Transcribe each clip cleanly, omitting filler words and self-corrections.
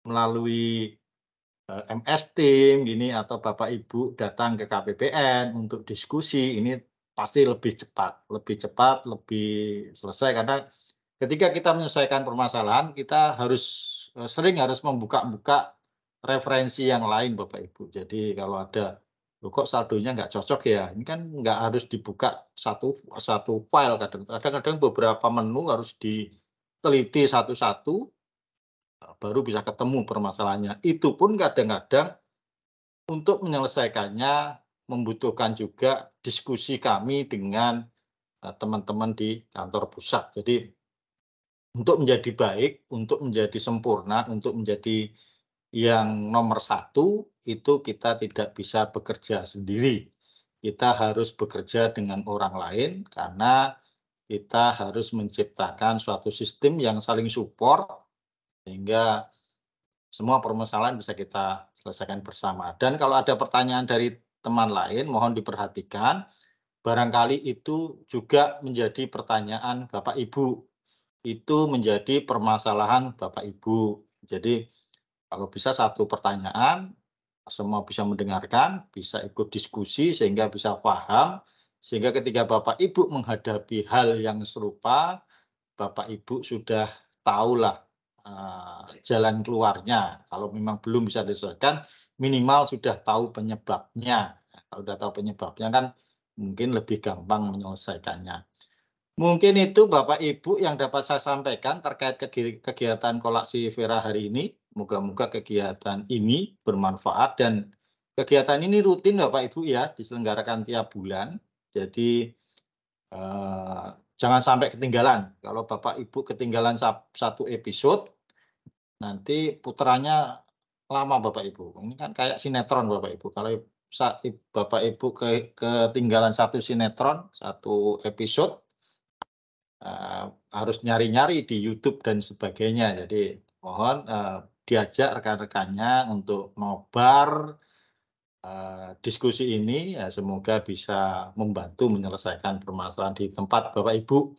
melalui MS Team gini atau Bapak Ibu datang ke KPPN untuk diskusi, ini pasti lebih cepat, lebih selesai karena ketika kita menyelesaikan permasalahan kita sering harus membuka-buka referensi yang lain Bapak Ibu. Jadi kalau ada, "Loh kok saldonya nggak cocok ya?" Ini kan nggak harus dibuka satu satu file kadang-kadang beberapa menu harus diteliti satu-satu. Baru bisa ketemu permasalahannya. Itu pun kadang-kadang untuk menyelesaikannya membutuhkan juga diskusi kami dengan, teman-teman di kantor pusat. Jadi untuk menjadi baik, untuk menjadi sempurna, untuk menjadi yang nomor satu, itu kita tidak bisa bekerja sendiri. Kita harus bekerja dengan orang lain karena kita harus menciptakan suatu sistem yang saling support sehingga semua permasalahan bisa kita selesaikan bersama. Dan kalau ada pertanyaan dari teman lain, mohon diperhatikan, barangkali itu juga menjadi pertanyaan Bapak Ibu. Itu menjadi permasalahan Bapak Ibu. Jadi kalau bisa satu pertanyaan, semua bisa mendengarkan, bisa ikut diskusi sehingga bisa paham, sehingga ketika Bapak Ibu menghadapi hal yang serupa, Bapak Ibu sudah tahulah, jalan keluarnya. Kalau memang belum bisa diselesaikan, minimal sudah tahu penyebabnya. Kalau sudah tahu penyebabnya kan mungkin lebih gampang menyelesaikannya. Mungkin itu Bapak Ibu yang dapat saya sampaikan terkait kegiatan kolaksi Vera hari ini. Moga-moga kegiatan ini bermanfaat dan kegiatan ini rutin Bapak Ibu ya, diselenggarakan tiap bulan. Jadi jangan sampai ketinggalan. Kalau Bapak Ibu ketinggalan satu episode, nanti puterannya lama Bapak Ibu. Ini kan kayak sinetron Bapak Ibu. Kalau Bapak Ibu ketinggalan satu sinetron, satu episode, harus nyari-nyari di YouTube dan sebagainya. Jadi mohon diajak rekan-rekannya untuk nobar diskusi ini, ya semoga bisa membantu menyelesaikan permasalahan di tempat Bapak Ibu.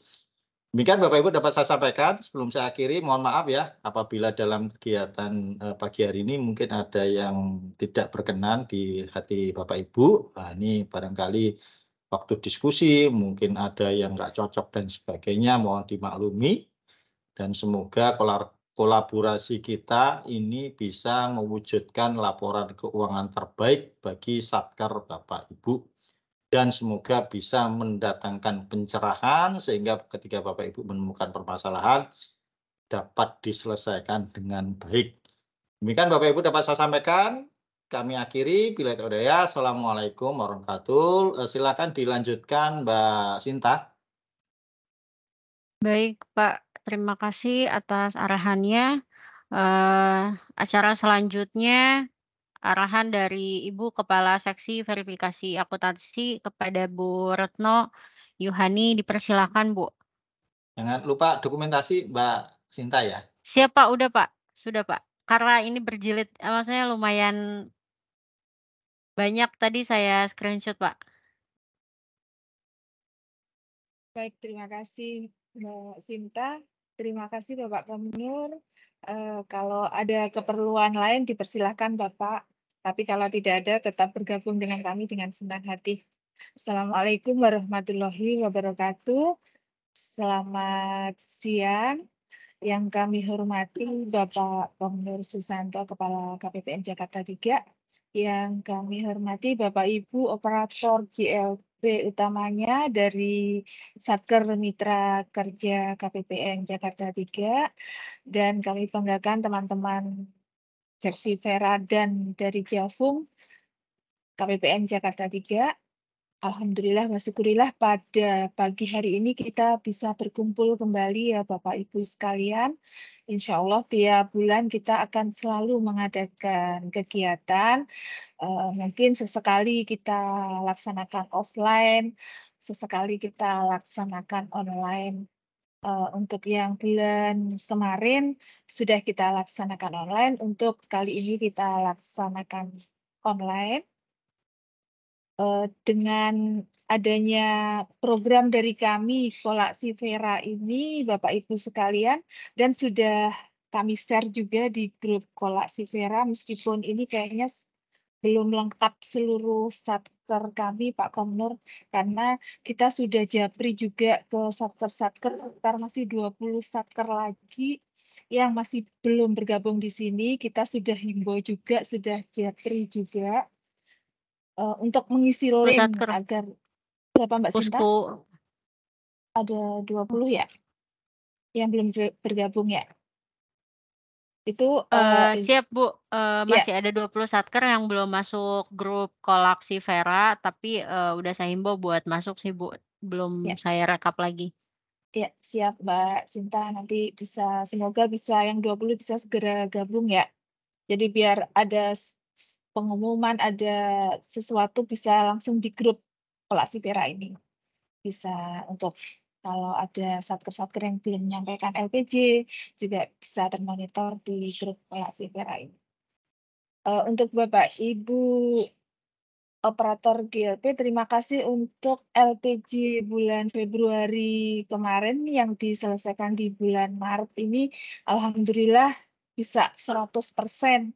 Demikian Bapak Ibu dapat saya sampaikan. Sebelum saya akhiri, mohon maaf ya apabila dalam kegiatan pagi hari ini mungkin ada yang tidak berkenan di hati Bapak Ibu. Nah, ini barangkali waktu diskusi mungkin ada yang nggak cocok dan sebagainya, mohon dimaklumi. Dan semoga kolaborasi kita ini bisa mewujudkan laporan keuangan terbaik bagi Satker Bapak Ibu. Dan semoga bisa mendatangkan pencerahan sehingga ketika Bapak Ibu menemukan permasalahan dapat diselesaikan dengan baik. Demikian Bapak Ibu dapat saya sampaikan. Kami akhiri. Bila tidak ada, Assalamualaikum warahmatullahi wabarakatuh. Silakan dilanjutkan Mbak Sinta. Baik, Pak. Terima kasih atas arahannya. Acara selanjutnya arahan dari Ibu Kepala Seksi Verifikasi Akuntansi kepada Bu Retno Yuhani, dipersilakan, Bu. Jangan lupa dokumentasi Mbak Sinta ya. Siap, Pak, udah, Pak. Sudah, Pak. Karena ini berjilid, maksudnya lumayan banyak tadi saya screenshot, Pak. Baik, terima kasih Mbak Sinta. Terima kasih Bapak Gubernur. Kalau ada keperluan lain dipersilahkan Bapak. Tapi kalau tidak ada tetap bergabung dengan kami dengan senang hati. Assalamualaikum warahmatullahi wabarakatuh. Selamat siang. Yang kami hormati Bapak Gubernur Susanto, Kepala KPPN Jakarta 3. Yang kami hormati Bapak Ibu Operator GLP utamanya dari Satker Mitra Kerja KPPN Jakarta 3. Dan kami banggakan teman-teman Seksi Vera dan dari Javum KPPN Jakarta 3. Alhamdulillah wa syukurillah pada pagi hari ini kita bisa berkumpul kembali ya Bapak Ibu sekalian. Insya Allah tiap bulan kita akan selalu mengadakan kegiatan. Mungkin sesekali kita laksanakan offline, sesekali kita laksanakan online. Untuk yang bulan kemarin sudah kita laksanakan online, untuk kali ini kita laksanakan online. Dengan adanya program dari kami, Kolaksi Vera ini, Bapak Ibu sekalian, dan sudah kami share juga di grup Kolak Sivera, meskipun ini kayaknya belum lengkap seluruh satker kami, Pak Komnur, karena kita sudah japri juga ke satker-satker, sekitar masih 20 satker lagi yang masih belum bergabung di sini. Kita sudah himbau juga, sudah japri juga untuk mengisi link Satker agar berapa Mbak Sinta? Pusku Ada 20 ya? Yang belum bergabung ya? Itu siap Bu, ya, masih ada 20 satker yang belum masuk grup Kolak Sivera, tapi, udah saya himbau buat masuk sih Bu, belum ya, saya rekap lagi. ya, siap Mbak Sinta, nanti semoga bisa yang 20 bisa segera gabung ya. Jadi biar ada pengumuman, ada sesuatu bisa langsung di grup Kolak Sivera ini. Bisa untuk kalau ada satker-satker yang belum menyampaikan LPJ, juga bisa termonitor di grup Kolak Sivera ini. Untuk Bapak Ibu operator GLP, terima kasih untuk LPG bulan Februari kemarin yang diselesaikan di bulan Maret ini. Alhamdulillah bisa 100%.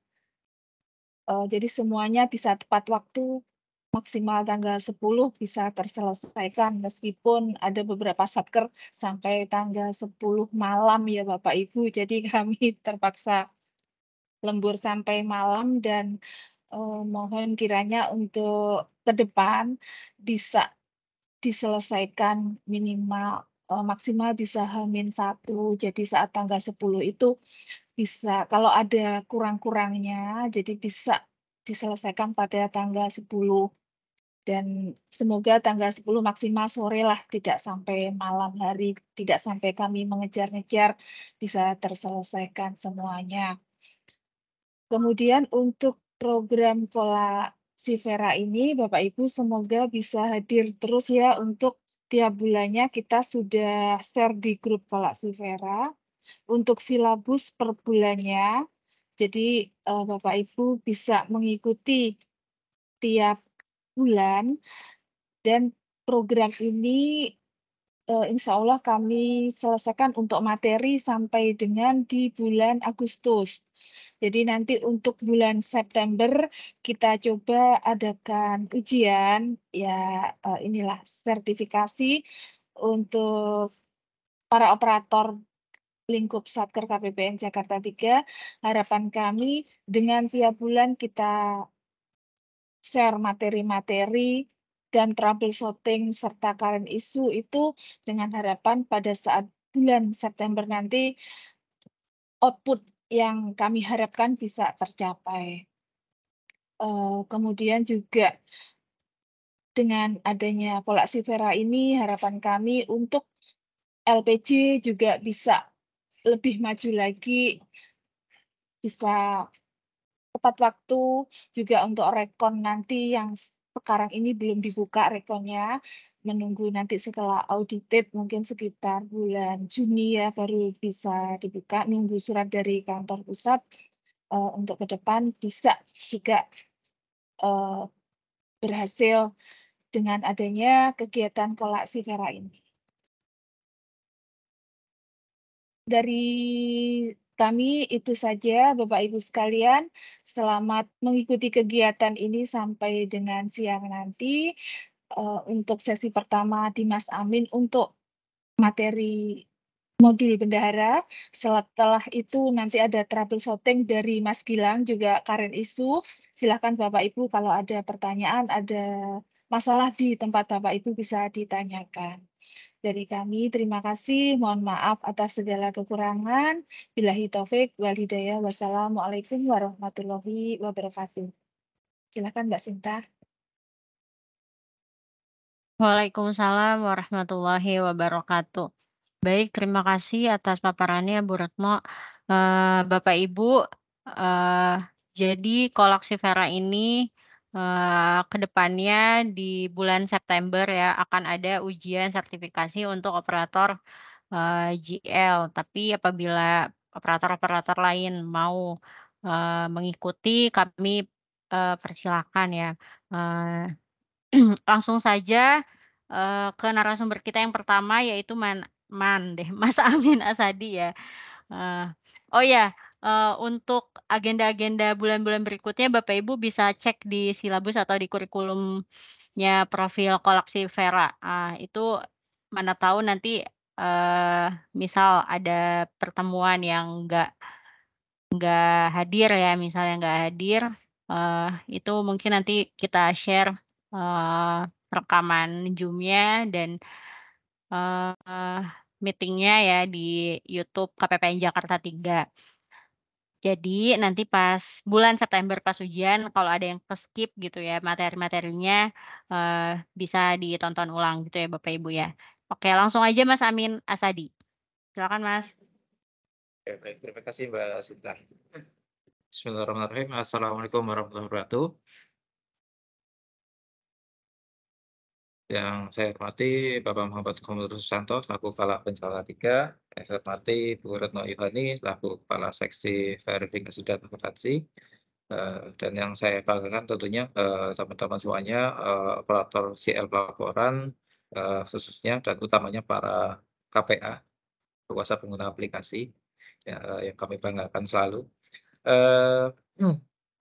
Jadi semuanya bisa tepat waktu, maksimal tanggal 10 bisa terselesaikan, meskipun ada beberapa satker sampai tanggal 10 malam ya Bapak Ibu. Jadi kami terpaksa lembur sampai malam dan mohon kiranya untuk ke depan bisa diselesaikan minimal maksimal bisa H-1. Jadi saat tanggal 10 itu bisa kalau ada kurang-kurangnya, jadi bisa diselesaikan pada tanggal 10. Dan semoga tanggal 10 maksimal sore lah, tidak sampai malam hari, tidak sampai kami mengejar-ngejar, bisa terselesaikan semuanya. Kemudian untuk program Kolak Sivera ini, Bapak Ibu semoga bisa hadir terus ya untuk tiap bulannya kita sudah share di grup Kolak Sivera. Untuk silabus per bulannya, jadi Bapak Ibu bisa mengikuti tiap bulan dan program ini insya Allah kami selesaikan untuk materi sampai dengan di bulan Agustus. Jadi nanti untuk bulan September kita coba adakan ujian, ya inilah sertifikasi untuk para operator lingkup Satker KPPN Jakarta 3. Harapan kami dengan tiap bulan kita share materi-materi dan troubleshooting serta current issue itu dengan harapan pada saat bulan September nanti output yang kami harapkan bisa tercapai. Kemudian juga dengan adanya Kolak Sivera ini harapan kami untuk LPG juga bisa lebih maju lagi, bisa tepat waktu juga untuk rekon nanti yang sekarang ini belum dibuka rekonnya, menunggu nanti setelah audited mungkin sekitar bulan Juni ya baru bisa dibuka, nunggu surat dari kantor pusat untuk ke depan bisa juga berhasil dengan adanya kegiatan Kolak Sivera ini. Dari kami itu saja Bapak Ibu sekalian, selamat mengikuti kegiatan ini sampai dengan siang nanti. Untuk sesi pertama Dimas Amin untuk materi modul bendahara, setelah itu nanti ada troubleshooting dari Mas Gilang juga current issue. Silakan Bapak Ibu kalau ada pertanyaan, ada masalah di tempat Bapak Ibu bisa ditanyakan. Dari kami terima kasih, mohon maaf atas segala kekurangan. Billahi taufik wal hidayah. Wassalamualaikum warahmatullahi wabarakatuh. Silakan Mbak Sinta. Waalaikumsalam warahmatullahi wabarakatuh. Baik, terima kasih atas paparannya Bu Retno. Bapak Ibu, jadi Kolak Sivera ini, ke depannya di bulan September ya akan ada ujian sertifikasi untuk operator, GL. Tapi apabila operator-operator lain mau, mengikuti kami, persilahkan ya. Eee Langsung saja, ke narasumber kita yang pertama yaitu Man Man deh, Mas Amin Asadi ya. Eee, Oh ya, untuk agenda-agenda bulan-bulan berikutnya Bapak Ibu bisa cek di silabus atau di kurikulumnya profil Kolaksi Vera. Itu mana tahu nanti, misal ada pertemuan yang nggak hadir ya, misalnya nggak hadir, itu mungkin nanti kita share, rekaman Zoom-nya dan, meeting-nya ya di YouTube KPPN Jakarta 3. Jadi nanti pas bulan September pas ujian kalau ada yang ke-skip gitu ya materi-materinya, bisa ditonton ulang gitu ya Bapak Ibu ya. Oke langsung aja Mas Amin Asadi. Silakan Mas. Oke, baik. Terima kasih Mbak Sinta. Bismillahirrahmanirrahim. Assalamualaikum warahmatullahi wabarakatuh. Yang saya hormati Bapak Muhammad Khomirul Susanto selaku Kepala Pencala 3, yang saya hormati Bu Retno Yohani selaku Kepala Seksi Verifikasi dan Akuntansi, dan yang saya banggakan tentunya teman-teman semuanya, operator CL pelaporan, khususnya dan utamanya para KPA, kuasa pengguna aplikasi, ya, yang kami banggakan selalu. Eee,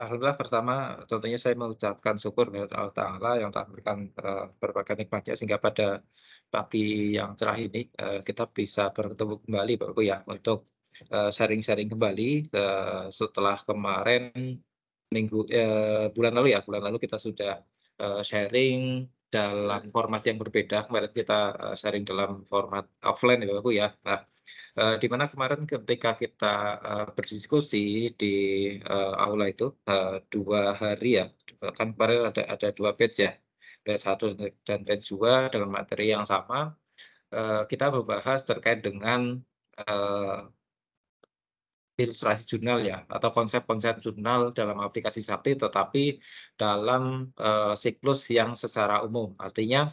Alhamdulillah pertama tentunya saya mengucapkan syukur kepada Allah Ta'ala yang telah memberikan, berbagai nikmatnya sehingga pada pagi yang cerah ini, kita bisa bertemu kembali Bapak Ibu ya untuk, sharing-sharing kembali, setelah kemarin bulan lalu ya, bulan lalu kita sudah, sharing dalam format yang berbeda. Kemarin kita, sharing dalam format offline ya Bapak Ibu ya. Nah, di mana kemarin ketika kita, berdiskusi di, aula itu, 2 hari ya, kan kemarin ada 2 batch ya, batch 1 dan batch 2 dengan materi yang sama, kita membahas terkait dengan, eee, ilustrasi jurnal ya, atau konsep-konsep jurnal dalam aplikasi Sakti, tetapi dalam, siklus yang secara umum. Artinya,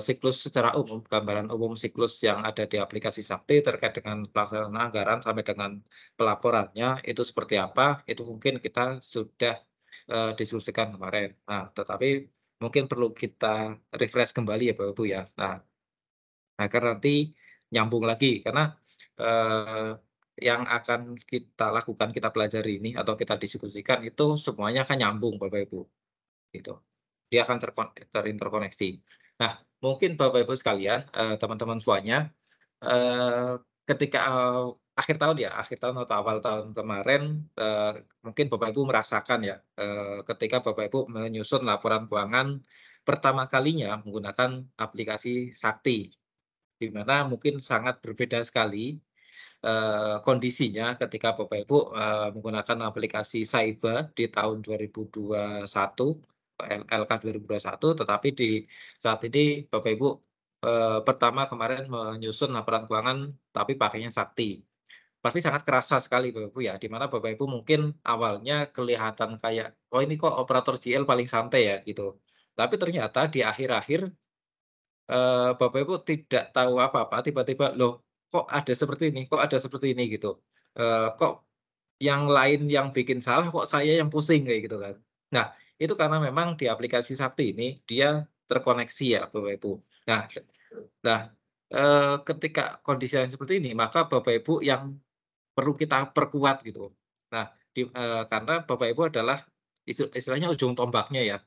siklus secara umum, gambaran umum siklus yang ada di aplikasi Sakti terkait dengan pelaksanaan anggaran sampai dengan pelaporannya, itu seperti apa, itu mungkin kita sudah, diskusikan kemarin. Nah, tetapi mungkin perlu kita refresh kembali ya, Bapak Ibu, ya. Nah, agar nanti nyambung lagi karena, eee, yang akan kita lakukan, kita pelajari ini atau kita diskusikan itu semuanya akan nyambung Bapak Ibu, gitu. Dia akan terinterkoneksi. Nah, mungkin Bapak Ibu sekalian, teman-teman semuanya, ketika, akhir tahun ya, akhir tahun atau awal tahun kemarin, mungkin Bapak Ibu merasakan ya, ketika Bapak Ibu menyusun laporan keuangan pertama kalinya menggunakan aplikasi Sakti. Di mana mungkin sangat berbeda sekali, kondisinya ketika Bapak Ibu, menggunakan aplikasi Saiba di tahun 2021, LK 2021, tetapi di saat ini Bapak Ibu, pertama kemarin menyusun laporan keuangan tapi pakainya Sakti. Pasti sangat kerasa sekali Bapak Ibu ya, di mana Bapak Ibu mungkin awalnya kelihatan kayak, "Oh ini kok operator JL paling santai ya?" Gitu. Tapi ternyata di akhir-akhir Bapak Ibu tidak tahu apa-apa, tiba-tiba, "Loh, kok ada seperti ini kok ada seperti ini?" Gitu. Kok yang lain yang bikin salah, kok saya yang pusing, kayak gitu kan. Nah, itu karena memang di aplikasi Sakti ini, dia terkoneksi ya, Bapak Ibu. Nah nah, ketika kondisi yang seperti ini, maka Bapak Ibu yang perlu kita perkuat gitu. Nah, karena Bapak Ibu adalah istilahnya ujung tombaknya ya,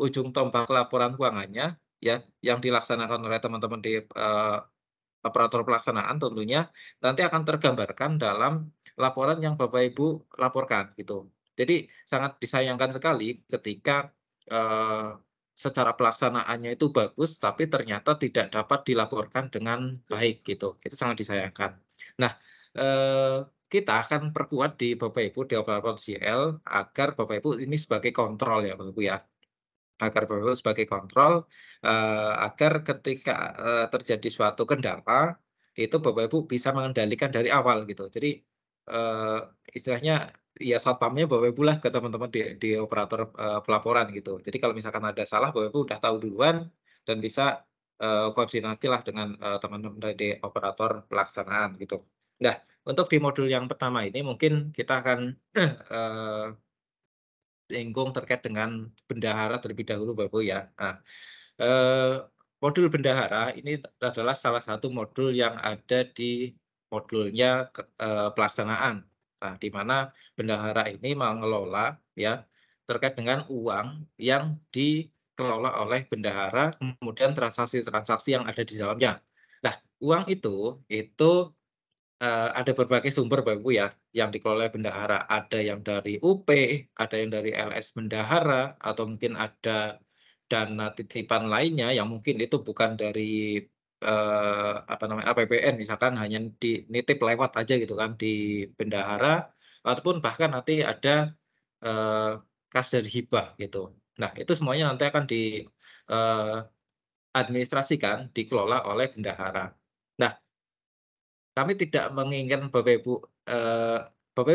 ujung tombak laporan keuangannya ya, yang dilaksanakan oleh teman-teman di, operator pelaksanaan tentunya nanti akan tergambarkan dalam laporan yang Bapak Ibu laporkan gitu. Jadi sangat disayangkan sekali ketika, eee, secara pelaksanaannya itu bagus, tapi ternyata tidak dapat dilaporkan dengan baik gitu, itu sangat disayangkan. Nah, kita akan perkuat di Bapak Ibu, di operator JL agar Bapak Ibu ini sebagai kontrol ya Bapak Ibu ya. Agar Bapak Ibu sebagai kontrol, agar ketika, terjadi suatu kendala, itu Bapak Ibu bisa mengendalikan dari awal gitu. Jadi, eee, istilahnya ya satpamnya Bapak Ibu lah ke teman-teman di operator, pelaporan gitu. Jadi kalau misalkan ada salah Bapak Ibu udah tahu duluan dan bisa, koordinasilah dengan, teman-teman dari operator pelaksanaan gitu. Nah, untuk di modul yang pertama ini mungkin kita akan, eee singgung terkait dengan bendahara terlebih dahulu Bapak Ibu ya. Nah, eee, modul bendahara ini adalah salah satu modul yang ada di modulnya pelaksanaan. Nah, di mana bendahara ini mengelola ya terkait dengan uang yang dikelola oleh bendahara, kemudian transaksi-transaksi yang ada di dalamnya. Nah, uang itu ada berbagai sumber Bapak Ibu ya, yang dikelola oleh bendahara. Ada yang dari UP, ada yang dari LS bendahara, atau mungkin ada dana titipan lainnya yang mungkin itu bukan dari, apa namanya, APBN, misalkan hanya nitip lewat aja gitu kan di bendahara, ataupun bahkan nanti ada, kas dari hibah gitu. Nah, itu semuanya nanti akan eee, administrasikan, dikelola oleh bendahara. Nah, kami tidak menginginkan Bapak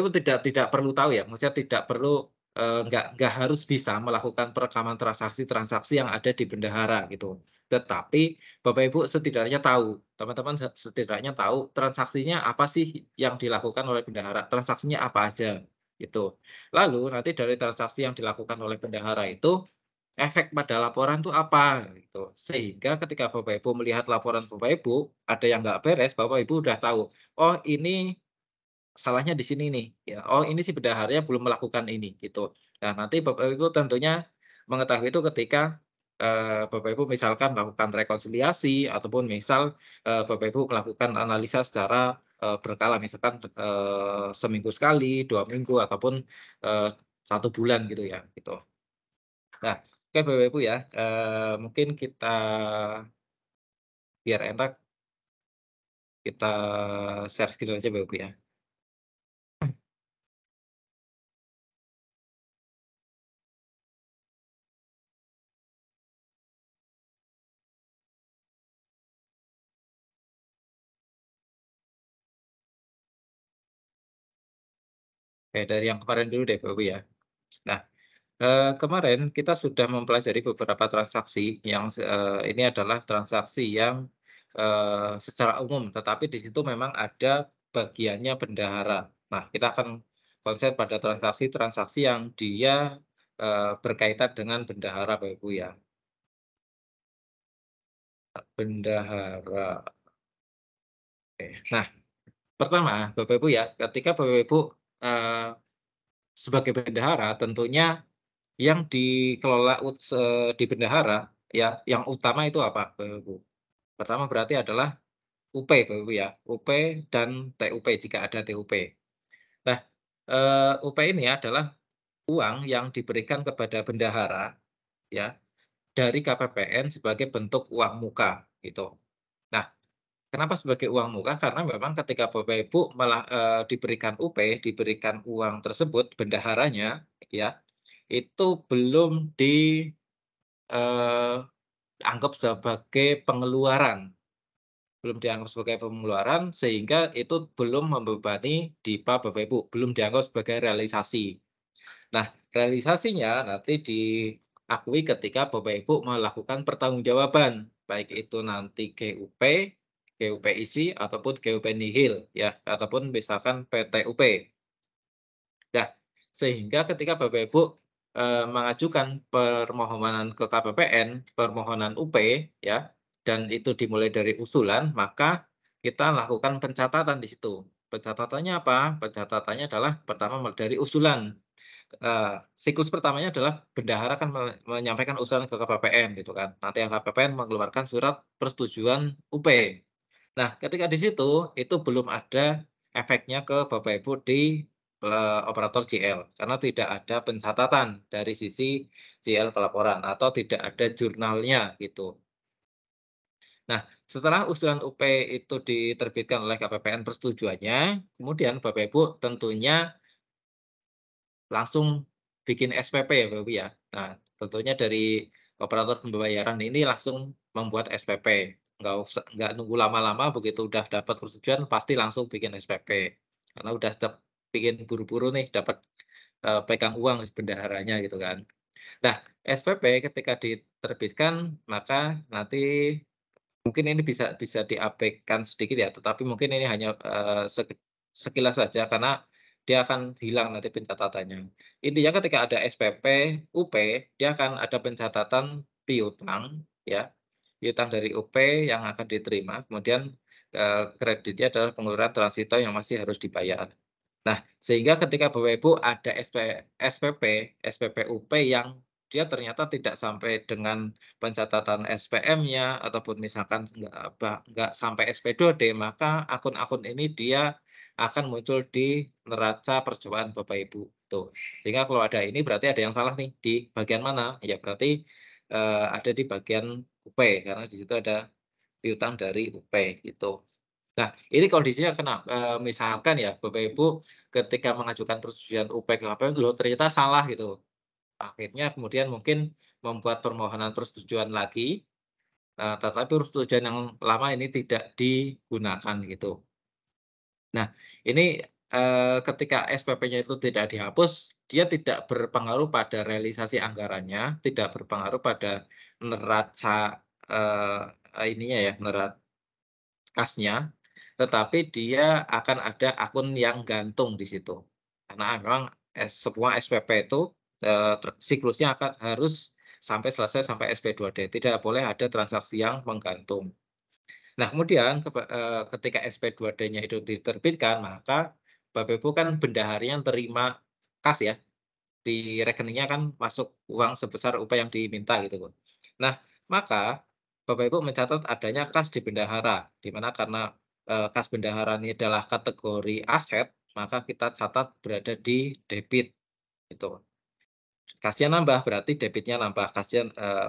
Ibu tidak perlu tahu ya, maksudnya tidak perlu, nggak harus bisa melakukan perekaman transaksi-transaksi yang ada di bendahara gitu. Tetapi Bapak Ibu setidaknya tahu, teman-teman setidaknya tahu transaksinya apa sih yang dilakukan oleh bendahara, transaksinya apa aja, gitu. Lalu nanti dari transaksi yang dilakukan oleh bendahara itu efek pada laporan tuh apa, gitu. Sehingga ketika Bapak Ibu melihat laporan Bapak Ibu, ada yang nggak beres, Bapak Ibu udah tahu, "Oh ini salahnya di sini nih," ya, "Oh ini si bendaharanya belum melakukan ini," gitu. Nah nanti Bapak Ibu tentunya mengetahui itu ketika, Bapak Ibu misalkan melakukan rekonsiliasi ataupun misal, Bapak Ibu melakukan analisa secara, berkala, misalkan, seminggu sekali, 2 minggu, ataupun, 1 bulan gitu ya, gitu. Nah, oke Bapak Ibu ya, mungkin biar enak, kita share screen aja Bapak Ibu ya. Oke, dari yang kemarin dulu deh Bapak Ibu ya. Nah, kemarin kita sudah mempelajari beberapa transaksi yang ini adalah transaksi yang, secara umum, tetapi di situ memang ada bagiannya bendahara. Nah, kita akan konsen pada transaksi-transaksi yang dia, berkaitan dengan bendahara Bapak Ibu ya. Bendahara, oke. Nah, pertama, Bapak Ibu ya, ketika Bapak Ibu, eee, sebagai bendahara tentunya yang dikelola di bendahara ya, yang utama itu apa, Bapak Ibu? Pertama berarti adalah UP, Bapak Ibu ya, UP dan TUP jika ada TUP. Nah, UP ini adalah uang yang diberikan kepada bendahara ya, dari KPPN sebagai bentuk uang muka, gitu. Nah, kenapa sebagai uang muka? Karena memang ketika Bapak Ibu diberikan UP, diberikan uang tersebut, bendaharanya ya, itu belum anggap sebagai pengeluaran, belum dianggap sebagai pengeluaran sehingga itu belum membebani DIPA Bapak Ibu, belum dianggap sebagai realisasi. Nah, realisasinya nanti diakui ketika Bapak Ibu melakukan pertanggungjawaban, baik itu nanti GUP isi ataupun GUP nihil ya, ataupun misalkan PTUP. Nah, sehingga ketika Bapak Ibu, mengajukan permohonan ke KPPN, permohonan UP ya, dan itu dimulai dari usulan, maka kita lakukan pencatatan di situ. Pencatatannya apa? Pencatatannya adalah pertama dari usulan. Siklus pertamanya adalah bendahara akan menyampaikan usulan ke KPPN gitu kan. Nanti yang KPPN mengeluarkan surat persetujuan UP. Nah, ketika di situ, itu belum ada efeknya ke Bapak Ibu di, operator JL, karena tidak ada pencatatan dari sisi JL pelaporan atau tidak ada jurnalnya gitu. Nah, setelah usulan UP itu diterbitkan oleh KPPN persetujuannya, kemudian Bapak Ibu tentunya langsung bikin SPP ya, Bapak Ibu, ya. Nah, tentunya dari operator pembayaran ini langsung membuat SPP, nggak nunggu lama-lama, begitu udah dapat persetujuan pasti langsung bikin SPP. Karena udah pingin buru-buru nih dapat, pegang uang bendaharanya gitu kan. Nah, SPP ketika diterbitkan maka nanti mungkin ini bisa bisa diabaikan sedikit ya, tetapi mungkin ini hanya, sekilas saja karena dia akan hilang nanti pencatatannya. Intinya ketika ada SPP, UP, dia akan ada pencatatan piutang ya, piutang dari UP yang akan diterima, kemudian, kreditnya adalah pengeluaran transito yang masih harus dibayar. Nah, sehingga ketika Bapak Ibu ada SPP UP yang dia ternyata tidak sampai dengan pencatatan SPM-nya ataupun misalkan nggak sampai SP2D, maka akun-akun ini dia akan muncul di neraca percobaan Bapak Ibu, tuh. Sehingga kalau ada ini berarti ada yang salah nih, di bagian mana? Ya berarti, ada di bagian UP, karena di situ ada piutang dari UP, gitu. Nah, ini kondisinya misalkan ya Bapak Ibu ketika mengajukan persetujuan UP ke KPU loh ternyata salah gitu. Akhirnya kemudian mungkin membuat permohonan persetujuan lagi, tetapi persetujuan yang lama ini tidak digunakan gitu. Nah, ini, ketika SPP-nya itu tidak dihapus, dia tidak berpengaruh pada realisasi anggarannya, tidak berpengaruh pada neraca, ininya ya, kasnya, tetapi dia akan ada akun yang gantung di situ. Karena memang semua SPP itu, siklusnya harus sampai selesai sampai SP2D, tidak boleh ada transaksi yang menggantung. Nah kemudian ketika SP2D-nya itu diterbitkan, maka Bapak Ibu kan bendaharinya terima kas ya, di rekeningnya kan masuk uang sebesar upah yang diminta gitu. Nah, maka Bapak Ibu mencatat adanya kas di bendahara, di mana karena, kas bendahara ini adalah kategori aset, maka kita catat berada di debit, gitu. Kasnya nambah, berarti debitnya nambah,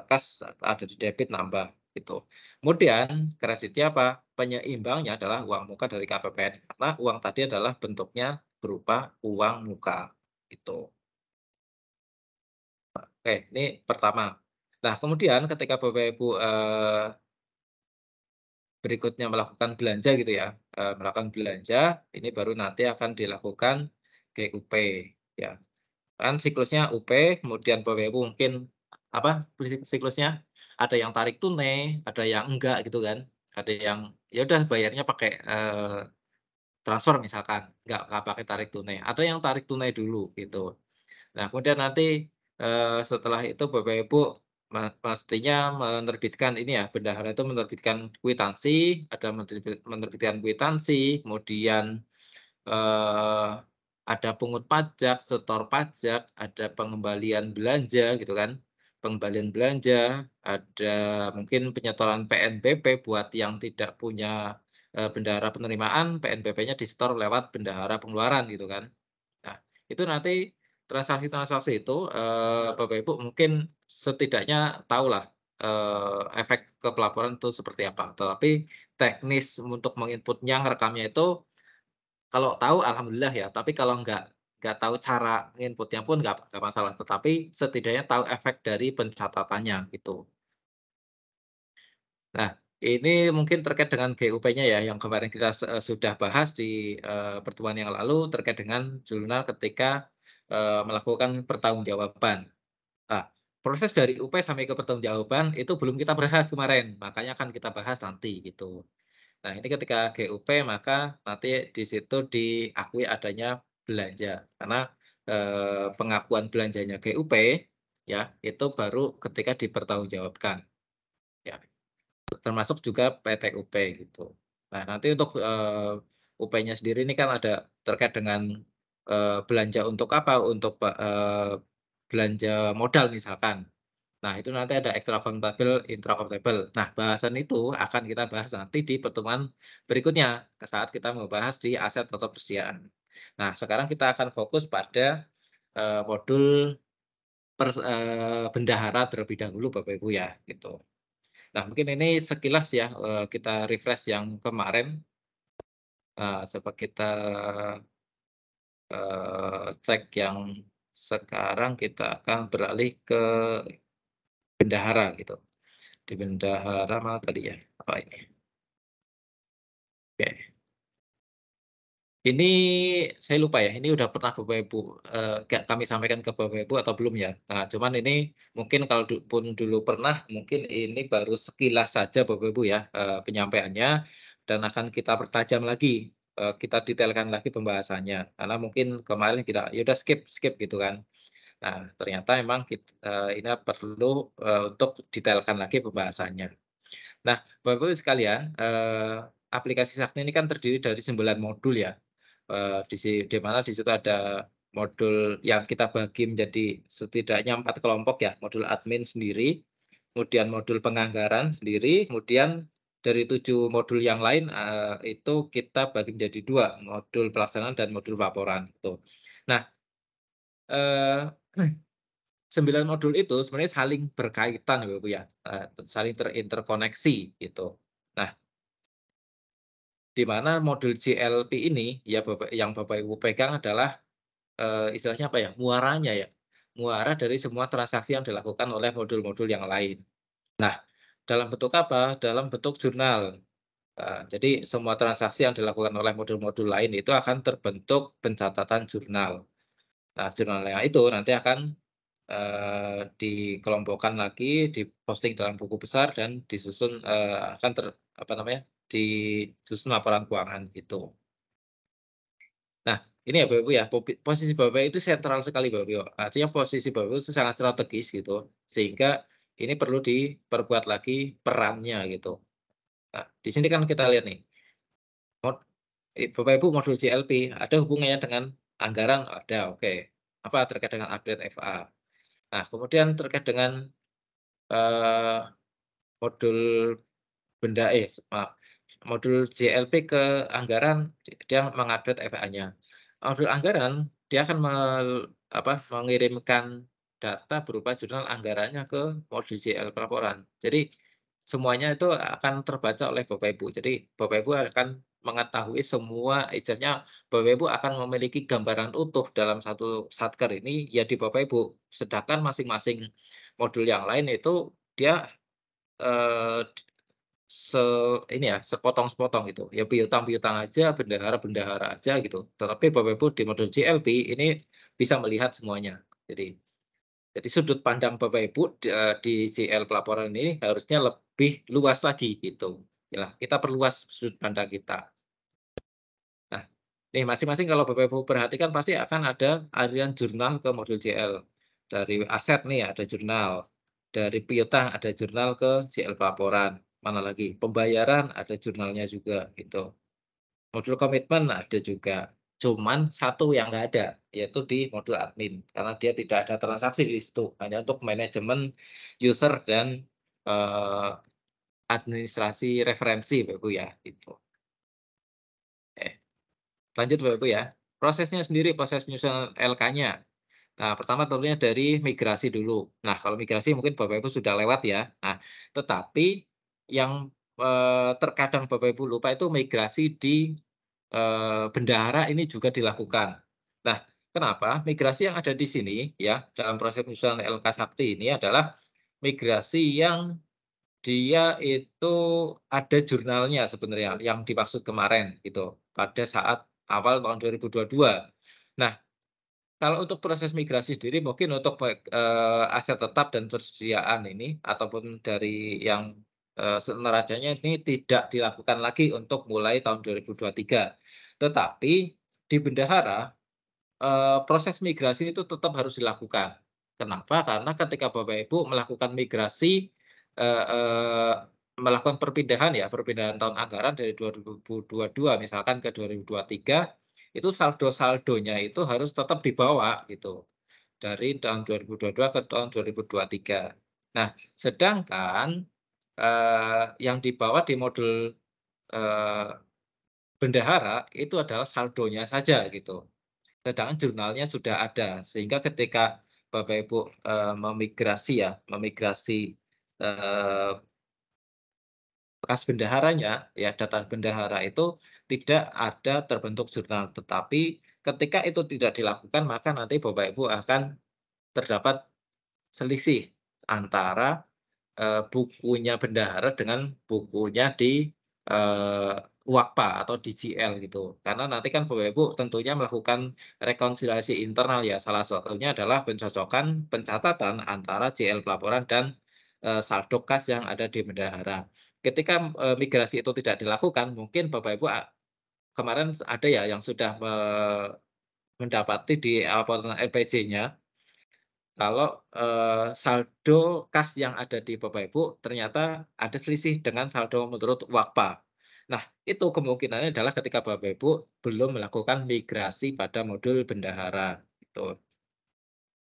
kas ada di debit nambah, gitu. Kemudian kreditnya apa? Penyeimbangnya adalah uang muka dari KPPN, karena uang tadi adalah bentuknya berupa uang muka, gitu. Oke, ini pertama. Nah, kemudian ketika Bapak Ibu, berikutnya melakukan belanja gitu ya, melakukan belanja, ini baru nanti akan dilakukan GUP, ya. Kan siklusnya UP, kemudian Bapak Ibu mungkin, apa, siklusnya, ada yang tarik tunai, ada yang enggak gitu kan. Ada yang, ya udah bayarnya pakai, transfer misalkan, nggak pakai tarik tunai. Ada yang tarik tunai dulu, gitu. Nah, kemudian nanti, setelah itu Bapak Ibu pastinya menerbitkan ini ya, bendahara itu menerbitkan kwitansi, ada menerbitkan kwitansi, kemudian, eee, ada pungut pajak, setor pajak, ada pengembalian belanja gitu kan, pengembalian belanja, ada mungkin penyetoran PNBP buat yang tidak punya, bendahara penerimaan, PNBP-nya disetor lewat bendahara pengeluaran gitu kan. Nah, itu nanti transaksi-transaksi itu, Bapak Ibu mungkin setidaknya tahulah, efek ke pelaporan itu seperti apa. Tetapi teknis untuk menginputnya, ngerekamnya itu kalau tahu alhamdulillah ya, tapi kalau nggak tahu cara nginputnya pun nggak masalah, tetapi setidaknya tahu efek dari pencatatannya gitu. Nah, ini mungkin terkait dengan GUP-nya ya, yang kemarin kita sudah bahas di, pertemuan yang lalu terkait dengan jurnal ketika, melakukan pertanggungjawaban. Nah, proses dari UP sampai ke pertanggungjawaban itu belum kita bahas kemarin, makanya akan kita bahas nanti gitu. Nah, ini ketika GUP maka nanti di situ diakui adanya belanja, karena, pengakuan belanjanya GUP ya, itu baru ketika dipertanggungjawabkan, ya. Termasuk juga PTUP gitu. Nah, nanti untuk, UP-nya sendiri ini kan ada terkait dengan, belanja untuk apa, untuk belanja modal misalkan. Nah, itu nanti ada extra akuntabel, intra akuntabel. Nah, bahasan itu akan kita bahas nanti di pertemuan berikutnya, ke saat kita membahas di aset atau persediaan. Nah, sekarang kita akan fokus pada, modul bendahara terlebih dahulu Bapak Ibu ya, gitu. Nah, mungkin ini sekilas ya, kita refresh yang kemarin, coba kita, cek yang sekarang kita akan beralih ke bendahara gitu. Di bendahara mana tadi ya? Oh ini, oke. Ini saya lupa ya, ini udah pernah Bapak Ibu, kami sampaikan ke Bapak Ibu atau belum ya? Nah, cuman ini mungkin kalau pun dulu pernah, mungkin ini baru sekilas saja Bapak Ibu ya, penyampaiannya dan akan kita pertajam lagi, kita detailkan lagi pembahasannya. Karena mungkin kemarin kita, ya udah skip skip gitu kan. Nah, ternyata memang ini perlu, untuk detailkan lagi pembahasannya. Nah, Bapak Ibu sekalian, aplikasi Sakti ini kan terdiri dari 9 modul ya. Di mana di situ ada modul yang kita bagi menjadi setidaknya 4 kelompok ya, modul admin sendiri, kemudian modul penganggaran sendiri, kemudian dari 7 modul yang lain, itu kita bagi menjadi 2, modul pelaksanaan dan modul laporan, gitu. Nah, eee, 9 modul itu sebenarnya saling berkaitan Bapak Ibu ya, saling terinterkoneksi, gitu. Nah, di mana modul JLP ini ya yang Bapak Ibu pegang adalah istilahnya apa ya, muaranya ya, muara dari semua transaksi yang dilakukan oleh modul-modul yang lain. Nah, dalam bentuk apa? Dalam bentuk jurnal. Jadi semua transaksi yang dilakukan oleh modul-modul lain itu akan terbentuk pencatatan jurnal. Nah, jurnalnya itu nanti akan, dikelompokkan lagi, diposting dalam buku besar dan disusun, akan apa namanya, disusun laporan keuangan gitu. Nah, ini ya Bapak Ibu ya, posisi Bapak itu sentral sekali Bapak Ibu. Artinya posisi Bapak itu sangat strategis gitu, sehingga ini perlu diperkuat lagi perannya gitu. Nah, di sini kan kita lihat nih, Bapak Ibu modul JLP ada hubungannya dengan anggaran ada, oke. Apa terkait dengan update FA. Nah, kemudian terkait dengan, eee, modul maaf, modul JLP ke anggaran dia mengupdate FA-nya. Modul anggaran dia akan mengirimkan data berupa jurnal anggarannya ke modul JL pelaporan. Jadi semuanya itu akan terbaca oleh Bapak Ibu. Jadi Bapak Ibu akan mengetahui semua istilahnya Bapak Ibu akan memiliki gambaran utuh dalam satu satker ini ya di Bapak Ibu. Sedangkan masing-masing modul yang lain itu dia, eee ini ya, sepotong-sepotong gitu, ya piutang-piutang aja, bendahara-bendahara aja gitu. Tetapi Bapak Ibu di modul JLP ini bisa melihat semuanya. Jadi sudut pandang Bapak Ibu di JL pelaporan ini harusnya lebih luas lagi gitu. Ya, kita perluas sudut pandang kita. Nah, nih masing-masing kalau Bapak Ibu perhatikan pasti akan ada aliran jurnal ke modul JL. Dari aset nih ada jurnal, dari piutang ada jurnal ke JL pelaporan. Mana lagi? Pembayaran ada jurnalnya juga gitu. Modul komitmen ada juga. Cuman satu yang nggak ada, yaitu di modul admin. Karena dia tidak ada transaksi di situ, hanya untuk manajemen user dan eh, administrasi referensi Bapak Ibu ya, gitu. Lanjut Bapak Ibu ya. Prosesnya sendiri, proses penyusunan LK-nya. Nah, pertama tentunya dari migrasi dulu. Nah, kalau migrasi mungkin Bapak Ibu sudah lewat ya. Nah, tetapi yang, terkadang Bapak Ibu lupa itu migrasi di, bendahara ini juga dilakukan. Nah, kenapa? Migrasi yang ada di sini ya, dalam proses penyusunan LK Sakti ini adalah migrasi yang dia itu ada jurnalnya sebenarnya yang dimaksud kemarin gitu, pada saat awal tahun 2022. Nah, kalau untuk proses migrasi sendiri mungkin untuk aset tetap dan persediaan ini ataupun dari yang, neracanya ini tidak dilakukan lagi untuk mulai tahun 2023. Tetapi di bendahara, proses migrasi itu tetap harus dilakukan. Kenapa? Karena ketika Bapak Ibu melakukan migrasi, eee, melakukan perpindahan ya, perpindahan tahun anggaran dari 2022 misalkan ke 2023, itu saldo-saldonya itu harus tetap dibawa gitu, dari tahun 2022 ke tahun 2023. Nah, sedangkan, yang dibawa di modul, eee, bendahara itu adalah saldonya saja gitu. Sedangkan jurnalnya sudah ada, sehingga ketika Bapak Ibu, memigrasi, eee, bekas bendaharanya, ya data bendahara itu tidak ada terbentuk jurnal. Tetapi ketika itu tidak dilakukan, maka nanti Bapak Ibu akan terdapat selisih antara bukunya bendahara dengan bukunya di, eee, UAKPA atau DGL gitu. Karena nanti kan Bapak Ibu tentunya melakukan rekonsiliasi internal ya, salah satunya adalah pencocokan pencatatan antara JL pelaporan dan, saldo kas yang ada di bendahara. Ketika, migrasi itu tidak dilakukan, mungkin Bapak Ibu kemarin ada ya yang sudah mendapati di laporan LPJ-nya kalau, saldo kas yang ada di Bapak Ibu ternyata ada selisih dengan saldo menurut WAKPA. Nah, itu kemungkinannya adalah ketika Bapak Ibu belum melakukan migrasi pada modul bendahara, gitu.